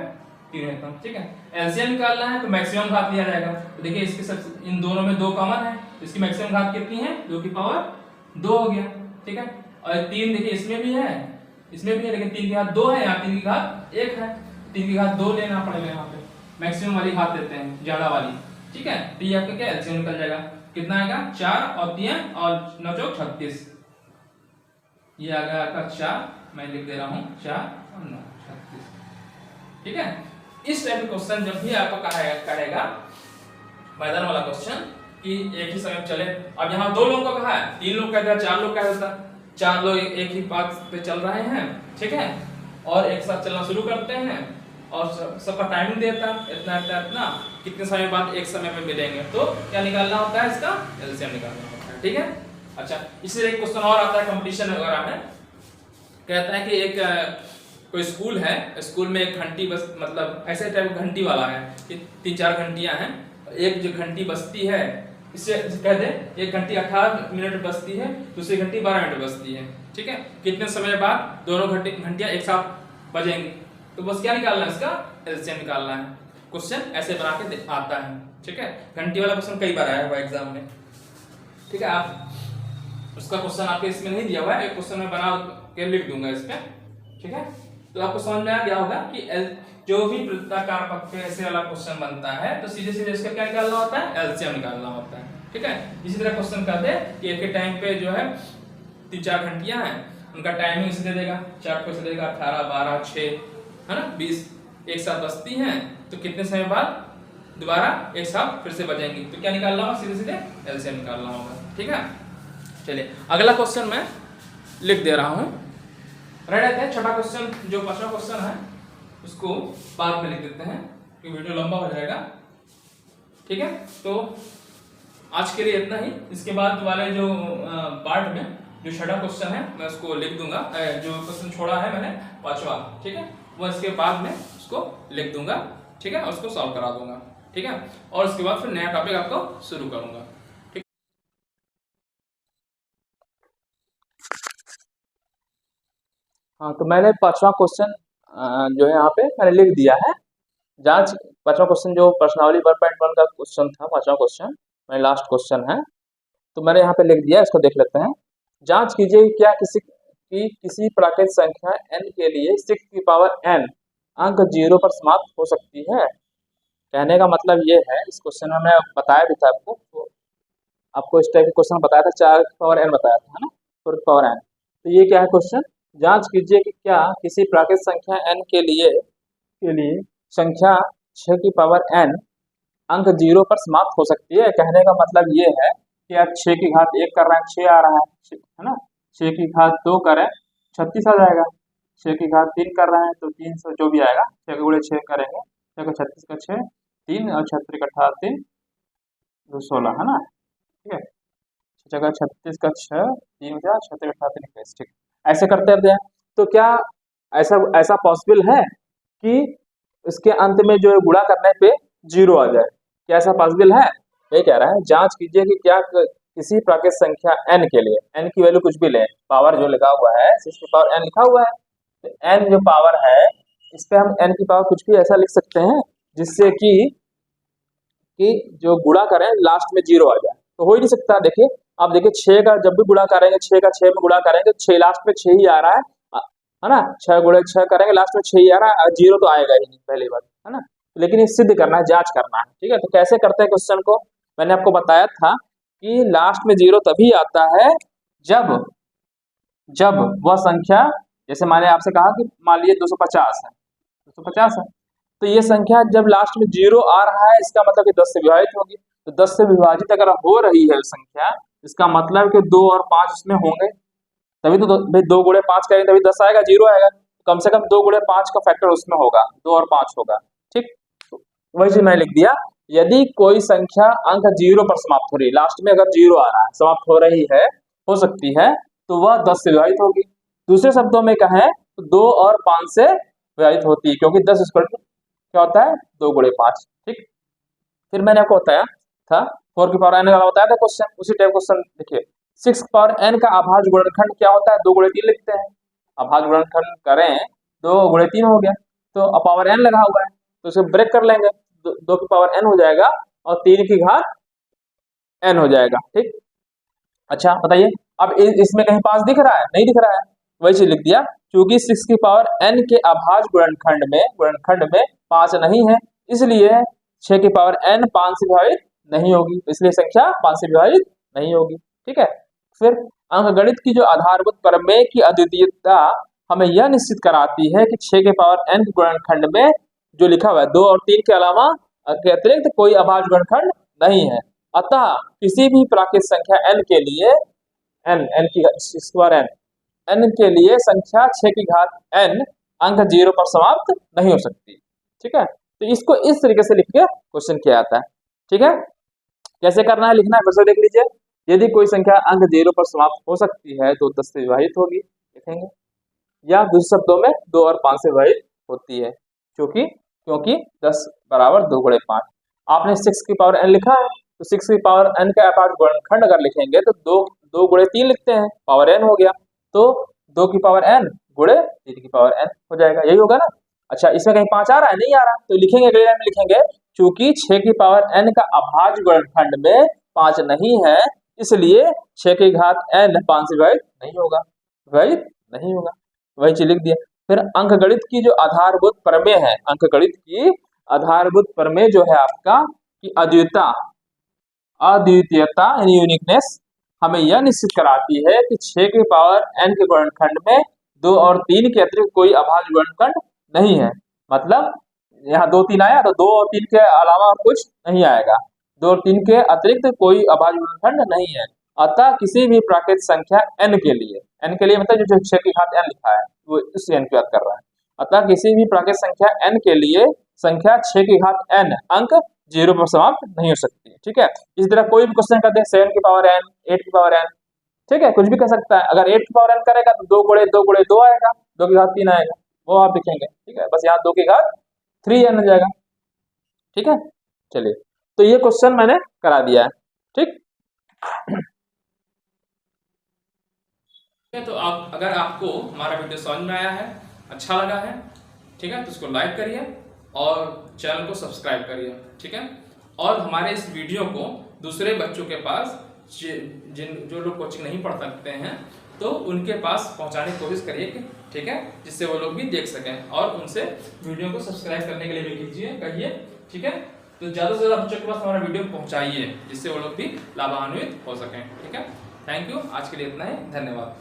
3 रहता है, ठीक है। एलसीएम निकालना है तो मैक्सिमम घात लिया जाएगा, तो देखिए इसके सब इन दोनों में 2 कॉमन है, इसकी मैक्सिमम घात कितनी है, 2 की पावर 2 हो गया, ठीक है। और 3 देखिए इसमें भी है, इसमें भी है, लेकिन 3 की घात 2 है, यहाँ 3 की घात 1 है, 3 की घात 2 लेना पड़ेगा, यहाँ पे मैक्सिमम वाली घात लेते हैं, ज्यादा वाली, ठीक है। तो ये आपका क्या एलसीएम निकल जाएगा, कितना आएगा 4 और 3 और 9 चौक 36, ये आ गया आपका 4, मैं लिख दे रहा हूँ 4 और 9 36, ठीक है। इस टाइप का क्वेश्चन जब भी आपको कहेगा मैदान वाला क्वेश्चन कि एक ही समय चले, अब यहाँ 2 लोगों का कहा है, 3 लोग कहता है, 4 लोग कह देता, 4 लोग एक ही पाथ पे चल रहे हैं, ठीक है, और एक साथ चलना शुरू करते हैं और सबका टाइमिंग देता इतना इतना इतना, कितने समय बाद एक समय पे मिलेंगे, तो क्या निकालना होता है, इसका एलसीएम निकालना होता है, ठीक है। अच्छा, इसी एक क्वेश्चन और आता है कंपटीशन वगैरह में, कहता है कि एक कोई स्कूल है, स्कूल में एक घंटी बस, मतलब ऐसे टाइप घंटी वाला है कि 3-4 घंटियां हैं, एक जो घंटी बजती है, इससे कह दे एक घंटी 18 मिनट बजती है, दूसरी घंटी 12 मिनट बजती है, ठीक है। कितने समय बाद दोनों घंटियां एक साथ बजेंगी, तो बस क्या निकालना है, इसका एलसीएम निकालना है। क्वेश्चन ऐसे बना के आता है, ठीक है। घंटी वाला क्वेश्चन कई बार आया हुआ एग्जाम में, ठीक है। आप उसका क्वेश्चन आपके इसमें नहीं दिया हुआ है, एक क्वेश्चन में बना के लिख दूंगा इस पे, ठीक है। तो आपको समझ में आ गया होगा कि जो भी वृत्ताकार पथ पे ऐसे वाला क्वेश्चन बनता है तो सीधे सीधे इसका क्या निकालना होता है, एलसीएम निकालना होता है, ठीक है। इसी तरह क्वेश्चन कहते हैं कि एक के टाइम पे जो है 3-4 घंटियां हैं, उनका टाइमिंग इसे दे देगा, 4 को इसे देगा 18 12 6 है ना 20 एक साथ बजती हैं, तो कितने समय बाद दोबारा एक साथ फिर से बजेंगी, तो क्या निकालना होगा, सीधे सीधे एलसीएम निकालना होगा, ठीक है। चलिए अगला क्वेश्चन मैं लिख दे रहा हूं, रह जाते हैं छठा क्वेश्चन, जो 5वां क्वेश्चन है उसको बाद में लिख देते हैं क्योंकि वीडियो लंबा हो जाएगा, ठीक है। तो आज के लिए इतना ही, इसके बाद वाले जो पार्ट में जो छठा क्वेश्चन है मैं उसको लिख दूंगा, जो क्वेश्चन छोड़ा है मैंने 5वां, ठीक है, वो इसके बाद में उसको लिख दूंगा, ठीक है, और उसको सॉल्व करा दूंगा, ठीक है। और उसके बाद फिर नया टॉपिक आपको शुरू करूंगा। हाँ, तो मैंने 5वां क्वेश्चन जो है यहाँ पे मैंने लिख दिया है, जांच 5वां क्वेश्चन जो प्रश्नावली 1.1 का क्वेश्चन था, 5वां क्वेश्चन मैंने लास्ट क्वेश्चन है, तो मैंने यहाँ पे लिख दिया, इसको देख लेते हैं। जांच कीजिए क्या कि किसी प्राकृतिक संख्या n के लिए 6 की पावर n अंक 0 पर समाप्त हो सकती है। कहने का मतलब ये है, इस क्वेश्चन में मैं बताया भी था आपको, तो आपको इस टाइप के क्वेश्चन बताया था, 4 की पावर n बताया था, है ना, 4 की पावर n। तो ये क्या है क्वेश्चन, जांच कीजिए कि क्या किसी प्राकृतिक संख्या n के लिए संख्या 6 की पावर n अंक 0 पर समाप्त हो सकती है। कहने का मतलब ये है कि आप 6 की घात 1 कर रहे हैं, 6 आ रहा है ना, 6 की घात 2 करें 36 आ जाएगा, 6 की घात 3 कर रहे हैं तो 300 जो भी आएगा, 6 के गुणे 6 करेंगे, 6 का 36 का 6, 3 और 36 का 18, 3 2 16, है ना, ठीक है, 6 का 36 का 6, 3 का 36 का 18, 21, ठीक, ऐसे करते रहते हैं। तो क्या ऐसा ऐसा पॉसिबल है कि इसके अंत में जो है गुणा करने पे 0 आ जाए, क्या ऐसा पॉसिबल है? ये कह रहा है जांच कीजिए कि क्या किसी प्राकृतिक संख्या n के लिए, n की वैल्यू कुछ भी ले, पावर जो लिखा हुआ है 6 की पावर n लिखा हुआ है, तो n जो पावर है इस पे हम n की पावर कुछ भी ऐसा लिख सकते हैं जिससे कि जो गुणा करें लास्ट में 0 आ जाए, तो हो ही नहीं सकता। देखिए आप देखिए 6 का जब भी गुणा करेंगे, 6 का 6 में गुणा करेंगे, 6 लास्ट में 6 ही आ रहा है ना, 6 गुणे 6 करेंगे लास्ट में 6 ही आ रहा है, 0 तो आएगा ही नहीं, पहली बात, है ना। लेकिन ये सिद्ध करना है, जांच करना है, ठीक है। तो कैसे करते हैं क्वेश्चन को, मैंने आपको बताया था कि लास्ट में 0 तभी आता है जब जब वह संख्या, जैसे मैंने आपसे कहा कि मान लीजिए 250 है, 250 है, तो ये संख्या जब लास्ट में 0 आ रहा है इसका मतलब कि 10 से विभाजित होगी, तो 10 से विभाजित अगर हो रही है संख्या, इसका मतलब कि 2 और 5 उसमें होंगे, तभी तो भाई 2 गुणे 5 करेंगे तभी 10 आएगा, 0 आएगा, कम से कम 2 गुणे 5 का फैक्टर उसमें होगा, 2 और 5 होगा, ठीक। वही चीज मैंने लिख दिया, यदि कोई संख्या अंक 0 पर समाप्त हो रही है, लास्ट में अगर 0 आ रहा है, समाप्त हो रही है, हो सकती है, तो वह 10 से विभाजित होगी। दूसरे शब्दों में कहें तो 2 और 5 से विभाजित होती है, क्योंकि 10 स्क्वायर क्या होता है 2 गुणे 5, ठीक। फिर मैंने आपको बताया था 4 की पावर n वाला बताया था क्वेश्चन, उसी टाइप क्वेश्चन देखिए, 6 की पावर n का अभाज्य गुणनखंड क्या होता है, 2 गुणे 3 लिखते हैं, अभाज्य गुणनखंड करें 2 गुणे 3 हो गया, तो अब पावर n लगा हुआ है तो इसे ब्रेक कर लेंगे, 2 की पावर n हो जाएगा और 3 की घात n हो जाएगा, ठीक। अच्छा बताइए, अब इसमें कहीं 5 दिख रहा है, नहीं दिख रहा है, वही चीज लिख दिया, क्योंकि 6 की पावर n के अभाज्य गुणनखंड में 5 नहीं है, इसलिए 6 की पावर n 5 से विभाजित नहीं होगी, इसलिए संख्या 5 से विभाजित नहीं होगी, ठीक है। फिर अंकगणित की जो आधारभूत प्रमेय की अद्वितीयता हमें यह निश्चित कराती है कि 6 के पावर n के गुणनखंड में जो लिखा हुआ है 2 और 3 के अलावा के अतिरिक्त कोई अभाज्य गुणनखंड नहीं है, अतः किसी भी प्राकृतिक संख्या n के लिए n की स्क्वायर n के लिए संख्या 6 की घात n अंक 0 पर समाप्त नहीं हो सकती, ठीक है। तो इसको इस तरीके से लिख के क्वेश्चन किया जाता है, ठीक है। कैसे करना है लिखना है फिर से देख लीजिए, यदि कोई संख्या अंक 0 पर समाप्त हो सकती है तो 10 से विभाजित होगी, लिखेंगे, या दूसरे शब्दों में 2 और 5 से विभाजित होती है, क्योंकि 10 बराबर 2 गुणे 5। आपने 6 की पावर n लिखा है, तो 6 की पावर n का अपार्ट गुणनखंड अगर लिखेंगे तो 2 गुणे 3 लिखते हैं, पावर n हो गया, तो 2 की पावर n गुणे 3 की पावर n हो जाएगा, यही होगा ना। अच्छा इसमें कहीं 5 आ रहा है, नहीं आ रहा, तो लिखेंगे अगले लाइन में लिखेंगे, चूंकि 6 की पावर n का अभाज्य गुणनखंड में 5 नहीं है, इसलिए 6 की घात n 5 से विभाजित नहीं होगा, विभाजित नहीं होगा, वही चीज लिख दिया। फिर अंकगणित की जो आधारभूत प्रमेय है, अंकगणित की आधारभूत प्रमेय जो है आपका कि अद्वितीयता यानी यूनिकनेस हमें यह निश्चित कराती है कि 6 के पावर n के गुणनखंड में 2 और 3 के अतिरिक्त कोई अभाज्य गुणनखंड नहीं है, मतलब यहाँ 2 3 आया तो 2 और 3 के अलावा और कुछ नहीं आएगा, 2 और 3 के अतिरिक्त कोई अभाज्य गुणनखंड नहीं है, अतः किसी भी प्राकृतिक संख्या n के लिए मतलब जो 6 की घात n लिखा है वो इस n की बात कर रहा है, अतः किसी भी प्राकृतिक संख्या n के लिए संख्या 6 की घात n अंक 0 पर समाप्त नहीं हो सकती, ठीक है। इस तरह कोई भी क्वेश्चन करते हैं 7 की पावर n, 8 की पावर n, ठीक है, कुछ भी कर सकता है, अगर 8 की पावर n करेगा तो 2 गुणे 2 आएगा, 2 की घात 3 आएगा, वो आप लिखेंगे, ठीक है, बस यहाँ 2 की घात 3n हो जाएगा, ठीक है। चलिए तो ये क्वेश्चन मैंने करा दिया है, ठीक है। तो आप अगर आपको हमारा वीडियो समझ में आया है, अच्छा लगा है, ठीक है, तो इसको लाइक करिए और चैनल को सब्सक्राइब करिए, ठीक है। और हमारे इस वीडियो को दूसरे बच्चों के पास जो लोग कोचिंग नहीं पढ़ सकते हैं तो उनके पास पहुंचाने की कोशिश करिए, ठीक है, जिससे वो लोग भी देख सकें, और उनसे वीडियो को सब्सक्राइब करने के लिए भी कीजिए, कहिए, ठीक है। तो ज़्यादा से ज़्यादा बच्चों के पास हमारा वीडियो पहुंचाइए, जिससे वो लोग भी लाभान्वित हो सकें, ठीक है। थैंक यू, आज के लिए इतना ही, धन्यवाद।